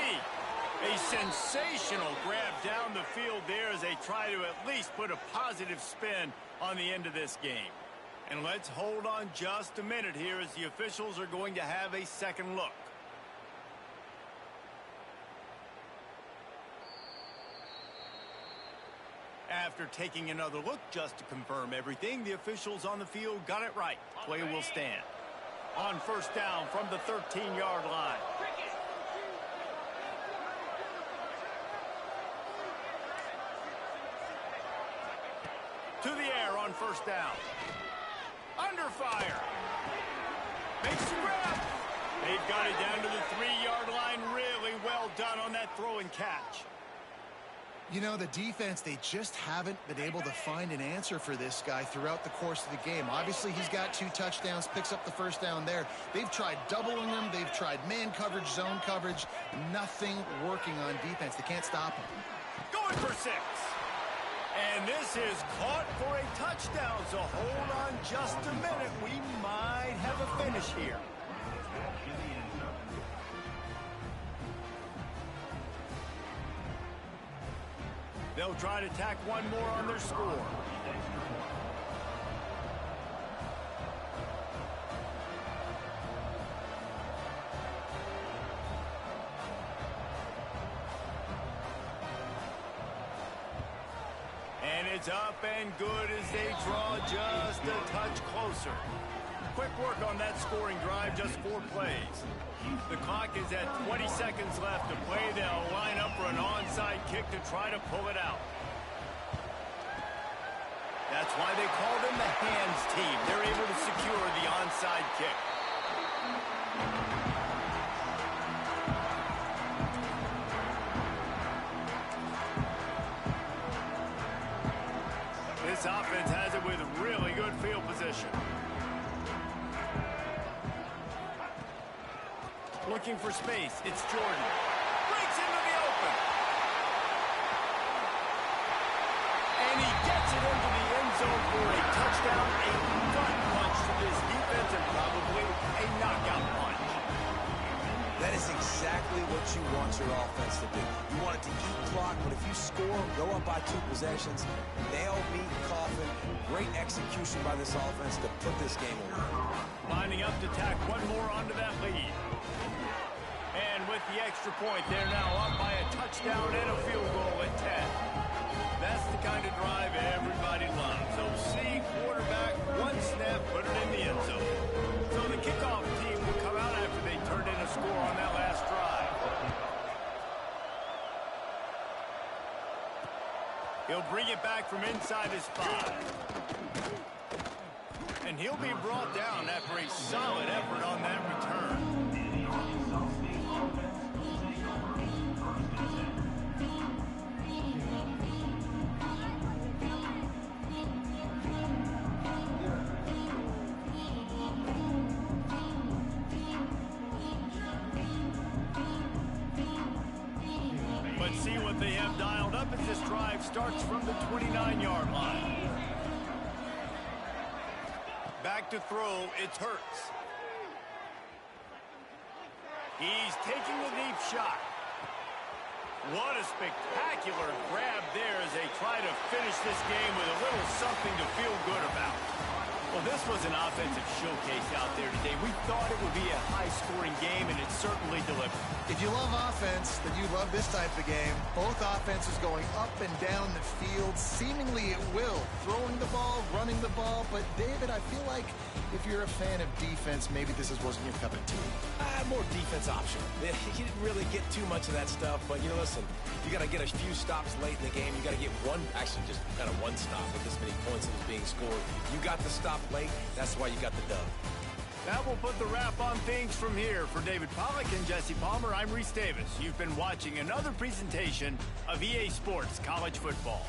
A sensational grab down the field there as they try to at least put a positive spin on the end of this game. And let's hold on just a minute here as the officials are going to have a second look. After taking another look just to confirm everything, the officials on the field got it right. Play will stand. On first down from the 13-yard line. To the air on first down. Under fire. Makes the grab. They've got it down to the 3-yard line. Really well done on that throw and catch. You know, the defense, they just haven't been able to find an answer for this guy throughout the course of the game. Obviously, he's got 2 touchdowns, picks up the first down there. They've tried doubling him. They've tried man coverage, zone coverage. Nothing working on defense. They can't stop him. Going for 6. And this is caught for a touchdown. So hold on just a minute. We might have a finish here. They'll try to tack one more on their score. And it's up and good as they draw just a touch closer. Quick work on that scoring drive, just 4 plays. The clock is at 20 seconds left to play. They'll line up for an onside kick to try to pull it out. That's why they call them the hands team. They're able to secure the onside kick. This offense has it with really good field position. Looking for space. It's Jordan. Breaks into the open. And he gets it into the end zone for a touchdown. A gut punch to this defense and probably a knockout punch. That is exactly what you want your offense to do. You want it to eat clock, but if you score, go up by 2 possessions, nail, meet, coffin. Great execution by this offense to put this game away. Lining up to tack one more onto that lead. And with the extra point, they're now up by a touchdown and a field goal at 10. That's the kind of drive everybody loves. So see quarterback, one snap, put it in the end zone. So the kickoff team will come out after they turned in a score on that last drive. He'll bring it back from inside his 5. And he'll be brought down after a solid effort on that return. But see what they have dialed up as this drive starts from the 29-yard line. Back to throw, it's Hurts. He's taking the deep shot. What a spectacular grab there as they try to finish this game with a little something to feel good about. Well, this was an offensive showcase out there today. We thought it would be a high-scoring game, and it certainly delivered. If you love offense, then you love this type of game. Both offenses going up and down the field, seemingly at will. Throwing the ball, running the ball. But, David, I feel like if you're a fan of defense, maybe this wasn't your cup of tea. More defense optional. You didn't really get too much of that stuff, but, you know, listen, you got to get a few stops late in the game. You got to get actually just kind of one stop with this many points that was being scored. You got the stop late. That's why you got the dub. That will put the wrap on things from here. For David Pollack and Jesse Palmer, I'm Reese Davis. You've been watching another presentation of EA Sports College Football.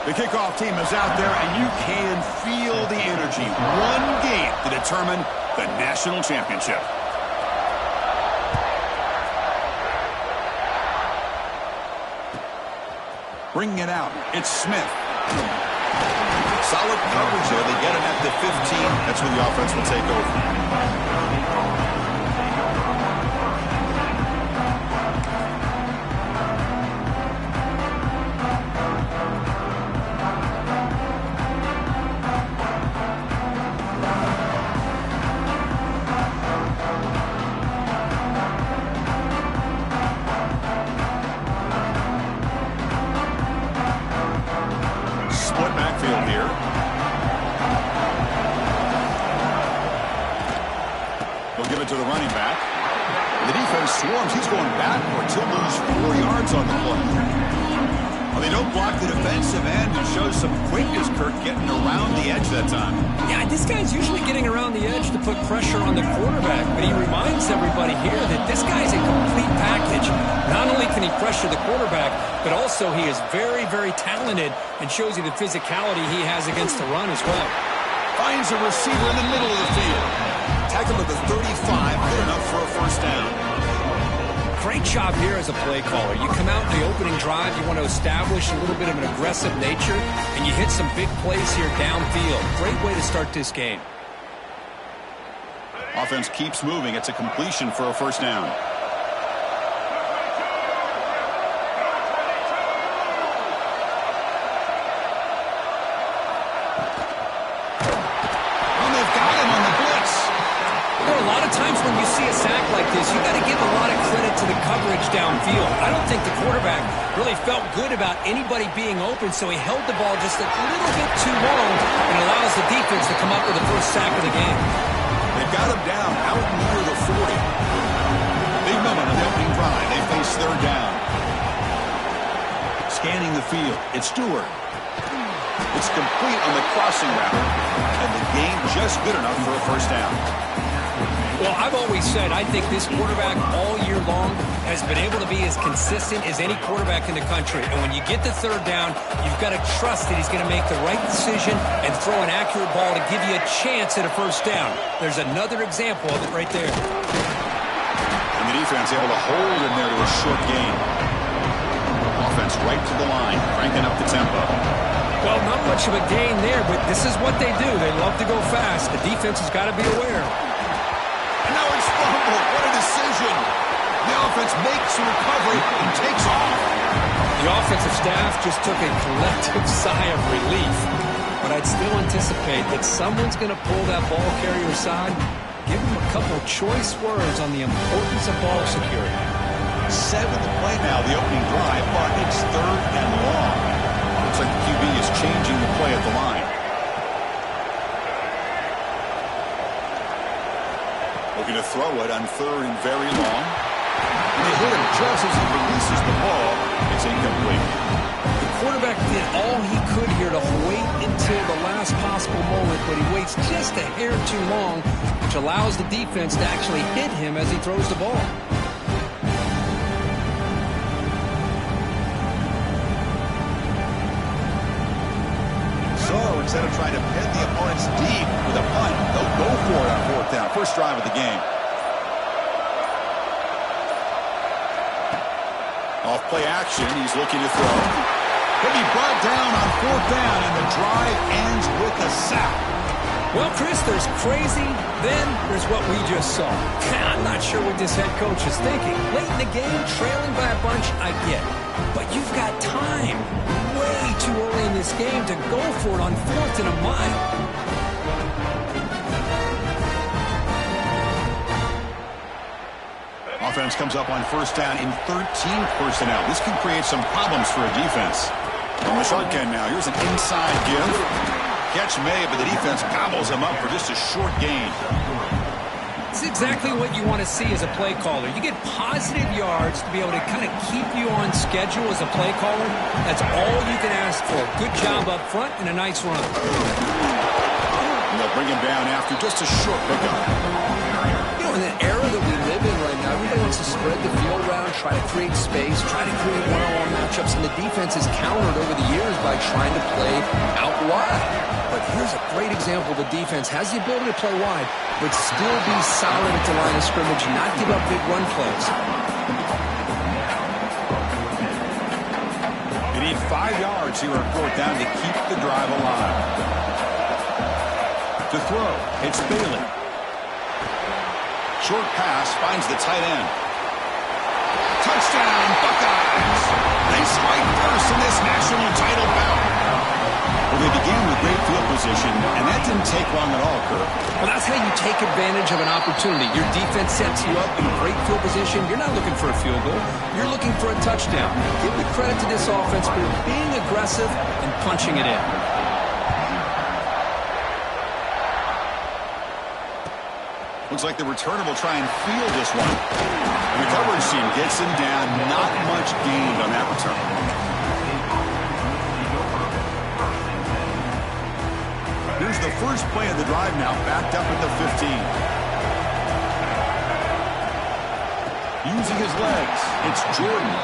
The kickoff team is out there, and you can feel the energy. One game to determine the national championship. Bringing it out. It's Smith. Solid coverage there. They get him at the 15. That's when the offense will take over. Split backfield here. They'll give it to the running back. The defense swarms. He's going backwards. He'll lose 4 yards on the play. Well, they don't block the defensive end and show some quickness, Kirk, getting around the edge that time. Yeah, this guy's usually getting around the edge to put pressure on the quarterback, but he reminds everybody here that this guy's a complete package. Not only can he pressure the quarterback, but also he is very, very talented and shows you the physicality he has against the run as well. Finds a receiver in the middle of the field. Tackle at the 35, good enough for a first down. Great job here as a play caller. You come out in the opening drive, you want to establish a little bit of an aggressive nature, and you hit some big plays here downfield. Great way to start this game. Offense keeps moving. It's a completion for a first down. Times when you see a sack like this, you got to give a lot of credit to the coverage downfield. I don't think the quarterback really felt good about anybody being open, so he held the ball just a little bit too long and allows the defense to come up with the first sack of the game. They've got him down out near the 40. Big moment on the opening drive. They face third down. Scanning the field. It's Stewart. It's complete on the crossing route, and the gain just good enough for a first down. Well, I've always said I think this quarterback all year long has been able to be as consistent as any quarterback in the country. And when you get the third down, you've got to trust that he's going to make the right decision and throw an accurate ball to give you a chance at a first down. There's another example of it right there. And the defense able to hold him there to a short gain. Offense right to the line, cranking up the tempo. Well, not much of a gain there, but this is what they do. They love to go fast. The defense has got to be aware. And now it's fumbled. What a decision. The offense makes a recovery and takes off. The offensive staff just took a collective sigh of relief. But I'd still anticipate that someone's going to pull that ball carrier aside, give him a couple choice words on the importance of ball security. 7 to play now, the opening drive, but it's third and long. Looks like the QB is changing the play at the line. Looking to throw it on third and very long. And they hit him just as he releases the ball. It's incomplete. The quarterback did all he could here to wait until the last possible moment, but he waits just a hair too long, which allows the defense to actually hit him as he throws the ball. So instead of trying to pin the opponents deep with a punt, they'll go for it on fourth down. First drive of the game. Off play action, he's looking to throw. He'll be brought down on fourth down, and the drive ends with a sack. Well, Chris, there's crazy, then there's what we just saw. I'm not sure what this head coach is thinking. Late in the game, trailing by a bunch, I get it. But you've got time, way too early in this game, to go for it on fourth and a mile. Offense comes up on first down in 13 personnel. This can create some problems for a defense. On the shotgun now, here's an inside give. Catch made, but the defense gobbles him up for just a short gain. It's exactly what you want to see as a play caller. You get positive yards to be able to kind of keep you on schedule as a play caller. That's all you can ask for. Good job up front and a nice run. And they'll bring him down after just a short pickup. You know, in the era that we live in right now, everybody wants to spread the field around, try to create space, try to create one-on-one matchups, and the defense has countered over the years by trying to play out wide. But here's a great example. The defense has the ability to play wide, but still be solid at the line of scrimmage and not give up big run plays. They need 5 5 yards here on 4th down to keep the drive alive. To throw, it's Bailey. Short pass finds the tight end. Touchdown, Buckeyes! They strike first in this national title bout. Well, they began with great field position, and that didn't take long at all, Kirk. Well, that's how you take advantage of an opportunity. Your defense sets you up in great field position. You're not looking for a field goal. You're looking for a touchdown. Give the credit to this offense for being aggressive and punching it in. Looks like the returner will try and field this one. And the coverage team gets him down. Not much gained on that return. Here's the first play of the drive now, backed up at the 15. Using his legs, it's Jordan.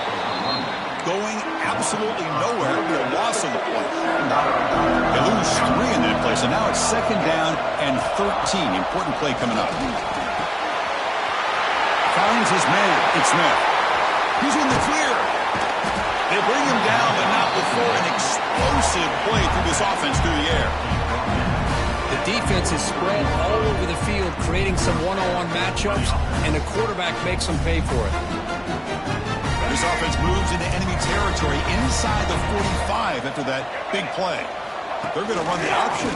Going absolutely nowhere, but a loss on the play. They lose 3 in that play, so now it's 2nd down and 13. Important play coming up. Finds his man. It's Smith. He's in the clear. They bring him down, but not before an explosive play through this offense through the air. The defense is spread all over the field, creating some one-on-one matchups, and the quarterback makes them pay for it. This offense moves into enemy territory inside the 45 after that big play. They're going to run the option.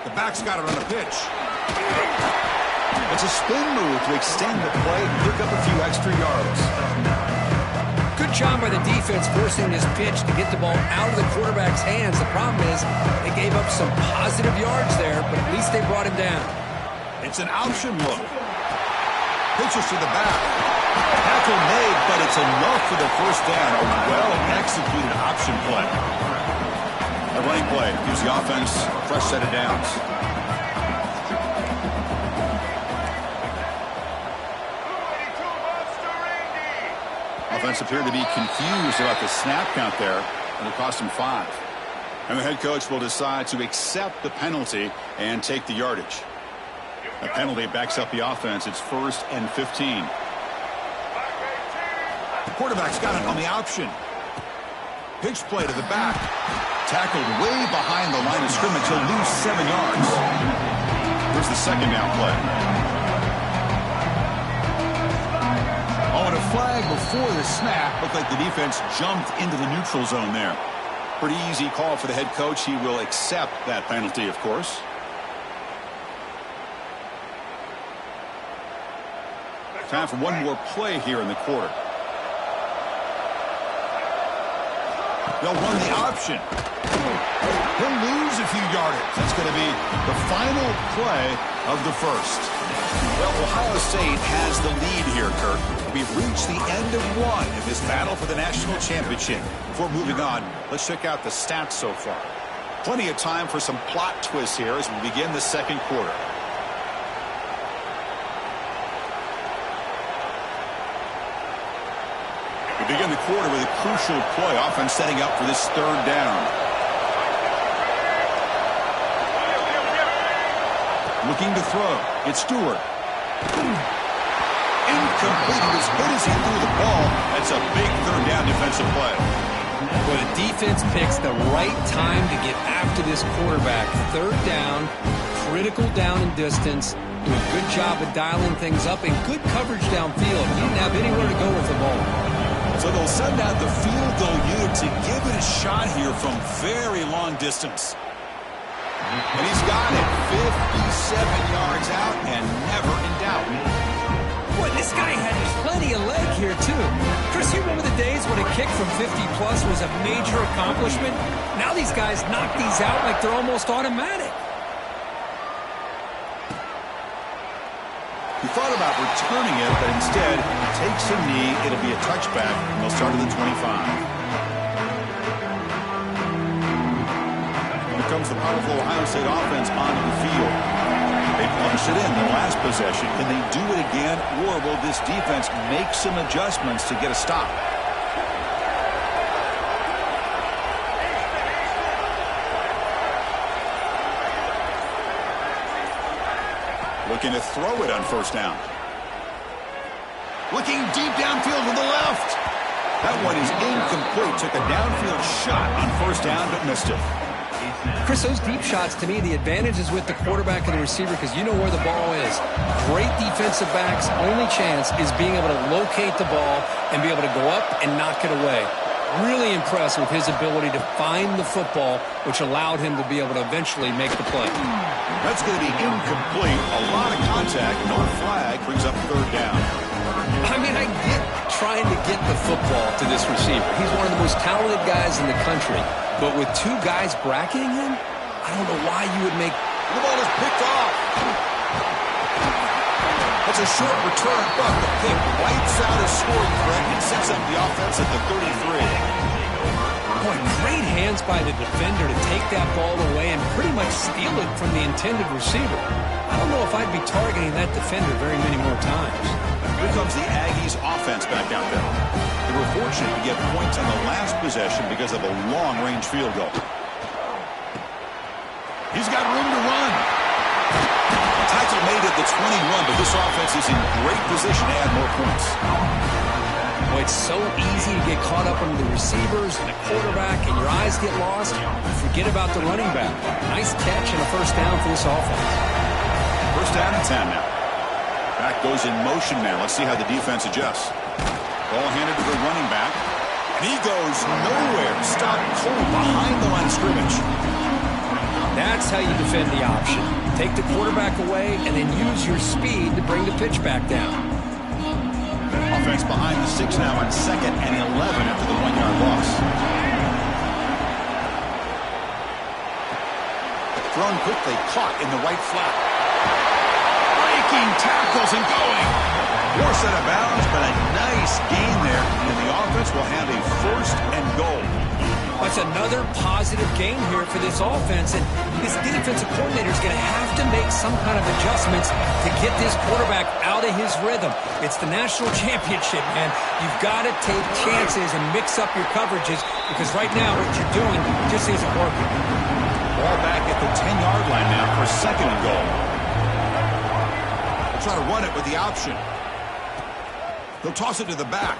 The back's got it on the pitch. It's a spin move to extend the play and pick up a few extra yards. Good job by the defense forcing this pitch to get the ball out of the quarterback's hands. The problem is they gave up some positive yards there, but at least they brought him down. It's an option look. Pitches to the back. Tackle made, but it's enough for the first down. A well-executed option play. A running play gives the offense a fresh set of downs. Offense appeared to be confused about the snap count there, and it cost him 5. And the head coach will decide to accept the penalty and take the yardage. A penalty backs up the offense. It's 1st and 15. The quarterback's got it on the option. Pitch play to the back. Tackled way behind the line of scrimmage. He'll lose 7 yards. Here's the 2nd down play. On a flag before the snap, looked like the defense jumped into the neutral zone there. Pretty easy call for the head coach. He will accept that penalty, of course. Time for one more play here in the quarter. They'll run the option. He'll lose a few yardage. That's going to be the final play of the first. Well, Ohio State has the lead here, Kirk. We've reached the end of one in this battle for the national championship. Before moving on, let's check out the stats so far. Plenty of time for some plot twists here as we begin the 2nd quarter. We begin the quarter with a crucial play, offense setting up for this 3rd down. Looking to throw. It's Stewart. Incomplete. He was hit as he threw the ball. That's a big 3rd down defensive play. Well, the defense picks the right time to get after this quarterback. 3rd down, critical down and distance. Do a good job of dialing things up and good coverage downfield. He didn't have anywhere to go with the ball. So they'll send out the field goal unit to give it a shot here from very long distance. And he's got it 57 yards out and never in doubt. Boy, this guy had plenty of leg here, too. Chris, you remember the days when a kick from 50-plus was a major accomplishment? Now these guys knock these out like they're almost automatic. He thought about returning it, but instead takes a knee. It'll be a touchback, and they'll start at the 25. Comes the powerful Ohio State offense onto the field. They punched it in the last possession. Can they do it again, or will this defense make some adjustments to get a stop? Looking to throw it on 1st down. Looking deep downfield to the left. That one is incomplete. Took a downfield shot on first down, but missed it. Chris, those deep shots, to me, the advantage is with the quarterback and the receiver because you know where the ball is. Great defensive backs' only chance is being able to locate the ball and be able to go up and knock it away. Really impressed with his ability to find the football, which allowed him to be able to eventually make the play. That's going to be incomplete. A lot of contact. No flag. Brings up third down. I mean, I get trying to get the football to this receiver. He's one of the most talented guys in the country. But with two guys bracketing him, I don't know why you would make... The ball is picked off. That's a short return, but the pick wipes out his scoring threat and sets up the offense at the 33. Boy, great hands by the defender to take that ball away and pretty much steal it from the intended receiver. I don't know if I'd be targeting that defender very many more times. Here comes the Aggies offense back out there. They were fortunate to get points on the last possession because of a long-range field goal. He's got room to run. Tackle made at the 21, but this offense is in great position to add more points. Boy, it's so easy to get caught up under the receivers and the quarterback, and your eyes get lost. You forget about the running back. Nice catch and a first down for this offense. First down and 10 now. Back goes in motion now. Let's see how the defense adjusts. Ball handed to the running back. And he goes nowhere. Stopped cold behind the line of scrimmage. That's how you defend the option. Take the quarterback away and then use your speed to bring the pitch back down. Offense behind the 6 now on 2nd and 11 after the 1-yard loss. Thrown quickly, caught in the right flat. Breaking tackles and going. Forced out of bounds, but a nice gain there. And the offense will have a first and goal. That's another positive game here for this offense, and this defensive coordinator is going to have to make some kind of adjustments to get this quarterback out of his rhythm. It's the national championship, man. You've got to take chances and mix up your coverages because right now what you're doing just isn't working. Ball back at the 10-yard line now for second and goal. They'll try to run it with the option. They'll toss it to the back.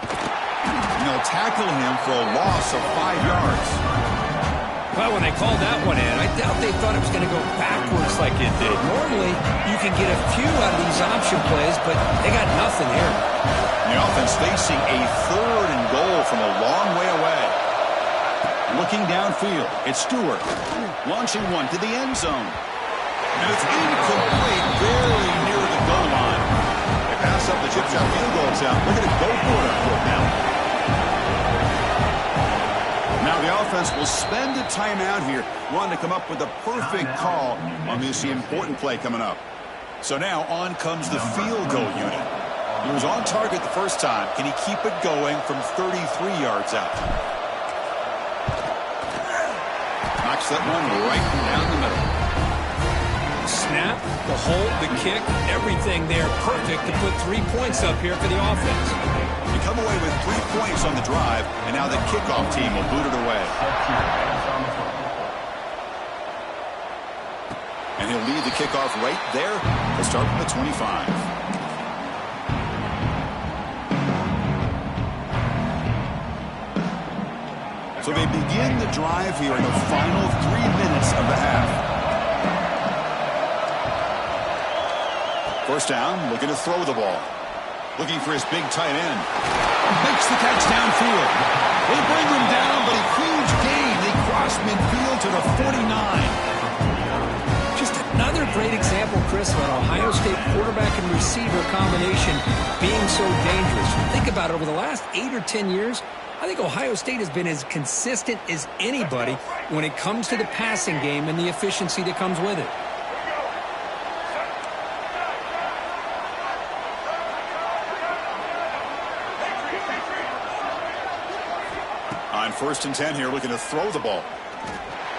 And they'll tackle him for a loss of 5 yards. Well, when they called that one in, I doubt they thought it was going to go backwards like it did. Normally, you can get a few out of these option plays, but they got nothing here. And the offense facing a third and goal from a long way away. Looking downfield, it's Stewart. Launching one to the end zone. And it's incomplete, very near the goal line. They pass up the chip shot field goal attempt. They're going to go for it up fourth now. Now the offense will spend a timeout here, wanting to come up with a perfect call on this important play coming up. So now on comes the field goal unit. He was on target the first time. Can he keep it going from 33 yards out? Knocks that one right down the middle. Snap, the hold, the kick, everything there perfect to put 3 points up here for the offense. You come away with 3 points on the drive, and now the kickoff team will boot it away. And he'll lead the kickoff right there. He'll start from the 25. So they begin the drive here in the final 3 minutes of the half. First down, looking to throw the ball. Looking for his big tight end. Makes the catch downfield. They bring him down, but a huge gain. They cross midfield to the 49. Just another great example, Chris, of an Ohio State quarterback and receiver combination being so dangerous. Think about it, over the last 8 or 10 years, I think Ohio State has been as consistent as anybody when it comes to the passing game and the efficiency that comes with it. On 1st and 10 here, looking to throw the ball.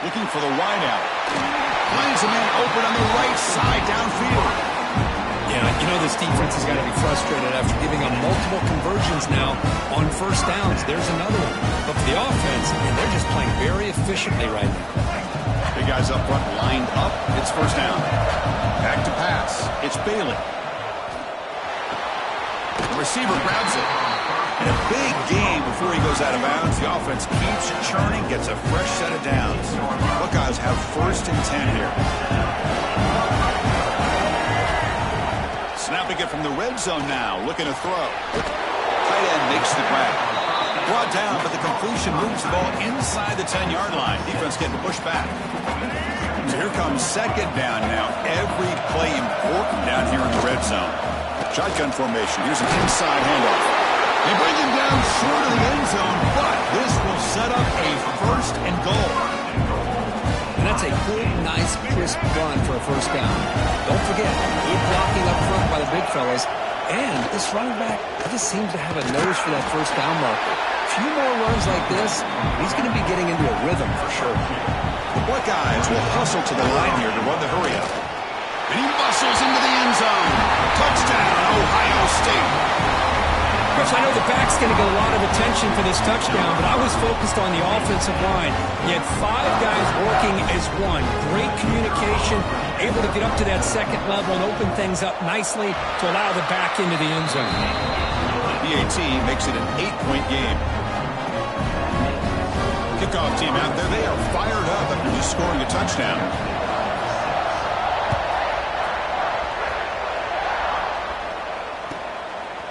Looking for the wide out. Finds a man open on the right side downfield. Yeah, you know this defense has got to be frustrated after giving up multiple conversions now on first downs. There's another one. But for the offense, and they're just playing very efficiently right now. Big guys up front lined up. It's first down. Back to pass. It's Bailey. The receiver grabs it. And a big gain before he goes out of bounds. The offense keeps churning, gets a fresh set of downs. Buckeyes have 1st and 10 here. Snapping it from the red zone now, looking to throw. Tight end makes the grab. Brought down, but the completion moves the ball inside the 10-yard line. Defense getting pushed back. So here comes 2nd down now. Every play important down here in the red zone. Shotgun formation. Here's an inside handoff. They bring him down short of the end zone, but this will set up a 1st and goal. And that's a good, nice, crisp run for a 1st down. Don't forget, good blocking up front by the big fellas. And this running back just seems to have a nose for that 1st down marker. A few more runs like this, he's going to be getting into a rhythm for sure. The Buckeyes will hustle to the line here to run the hurry-up. And he bustles into the end zone. Touchdown, Ohio State. Chris, I know the back's going to get a lot of attention for this touchdown, but I was focused on the offensive line. You had 5 guys working as one. Great communication, able to get up to that 2nd level and open things up nicely to allow the back into the end zone. BAT makes it an 8-point game. Kickoff team out there, they are fired up after just scoring a touchdown.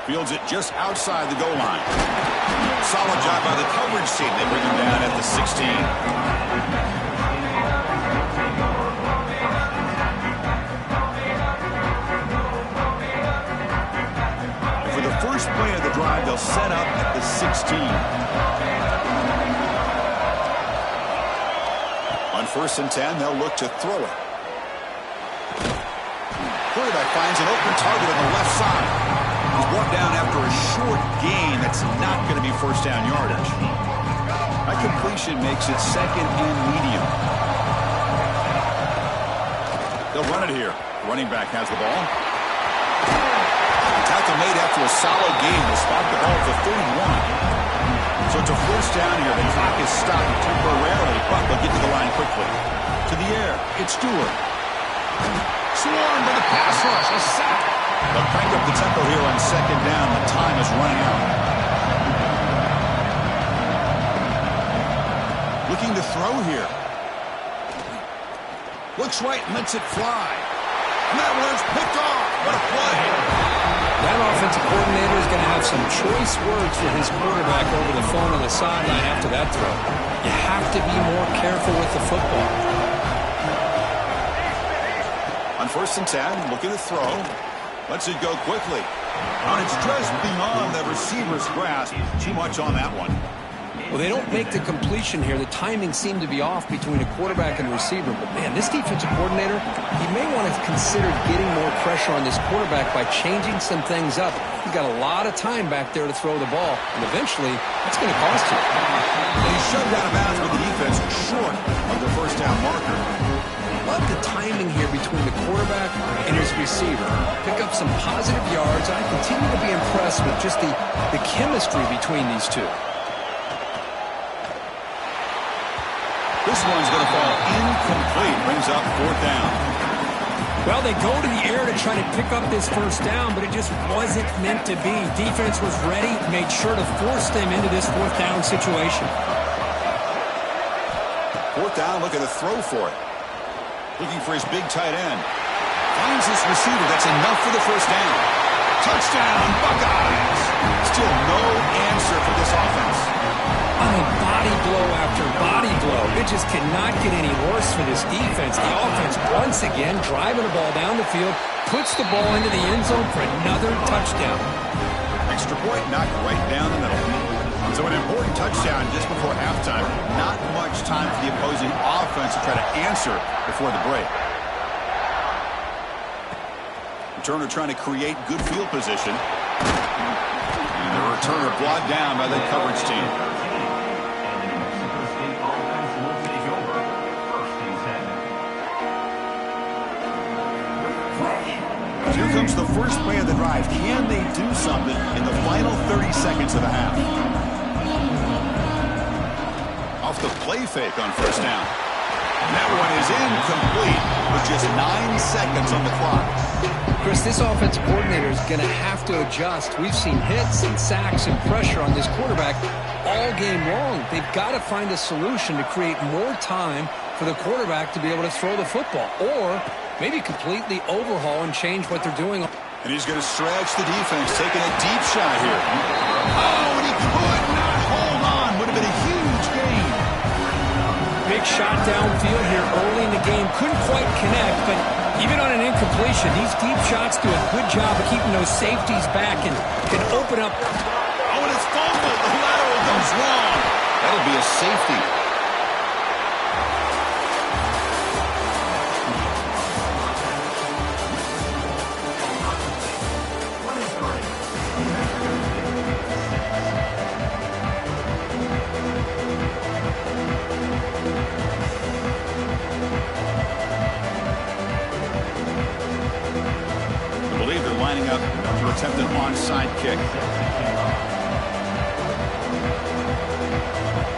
Fields it just outside the goal line. Solid job by the coverage team. They bring him down at the 16. And for the first play of the drive, they'll set up at the 16. On 1st and 10, they'll look to throw it. Quarterback finds an open target on the left side. He's brought down after a short gain. That's not going to be 1st down yardage. That completion makes it 2nd and medium. They'll run it here. Running back has the ball. Tackle made after a solid gain. They'll spot the ball for 31. So it's a 1st down here. The clock is stopped temporarily, but they'll get to the line quickly. To the air, it's Stewart. Swarmed by the pass rush. A sack. They'll crank up the tempo here on 2nd down. The time is running out. Looking to throw here. Looks right and lets it fly. And that one's picked off. What a play. That offensive coordinator is going to have some choice words for his quarterback over the phone on the sideline after that throw. You have to be more careful with the football. On 1st and 10, looking to throw. Lets it go quickly. And it's just beyond the receiver's grasp. Too much on that one. Well, they don't make the completion here. The timing seemed to be off between a quarterback and receiver. But, man, this defensive coordinator, he may want to consider getting more pressure on this quarterback by changing some things up. He's got a lot of time back there to throw the ball. And eventually, that's going to cost you. And he's shoved out of bounds with the defense short of the 1st down marker. Love the timing here between the quarterback and his receiver. Pick up some positive yards. I continue to be impressed with just the chemistry between these two. This one's going to fall incomplete. Brings up 4th down. Well, they go to the air to try to pick up this 1st down, but it just wasn't meant to be. Defense was ready, made sure to force them into this 4th down situation. 4th down, looking to throw for it. Looking for his big tight end. Finds his receiver. That's enough for the 1st down. Touchdown, Buckeyes. Still no answer for this offense. Body blow after body blow. It just cannot get any worse for this defense. The offense, once again, driving the ball down the field, puts the ball into the end zone for another touchdown. Extra point knocked right down the middle. So an important touchdown just before halftime. Not much time for the opposing offense to try to answer before the break. Returner trying to create good field position. And the returner brought down by the coverage team. Here comes the first play of the drive. Can they do something in the final 30 seconds of the half? Off the play fake on 1st down. And that one is incomplete with just 9 seconds on the clock. Chris, this offensive coordinator is going to have to adjust. We've seen hits and sacks and pressure on this quarterback all game long. They've got to find a solution to create more time for the quarterback to be able to throw the football, or maybe completely overhaul and change what they're doing. And he's going to stretch the defense, taking a deep shot here. Oh, and he could not hold on. Would have been a huge gain. Big shot downfield here early in the game. Couldn't quite connect, but even on an incompletion, these deep shots do a good job of keeping those safeties back and can open up. Oh, and it's fumbled. The lateral goes wrong. That'll be a safety.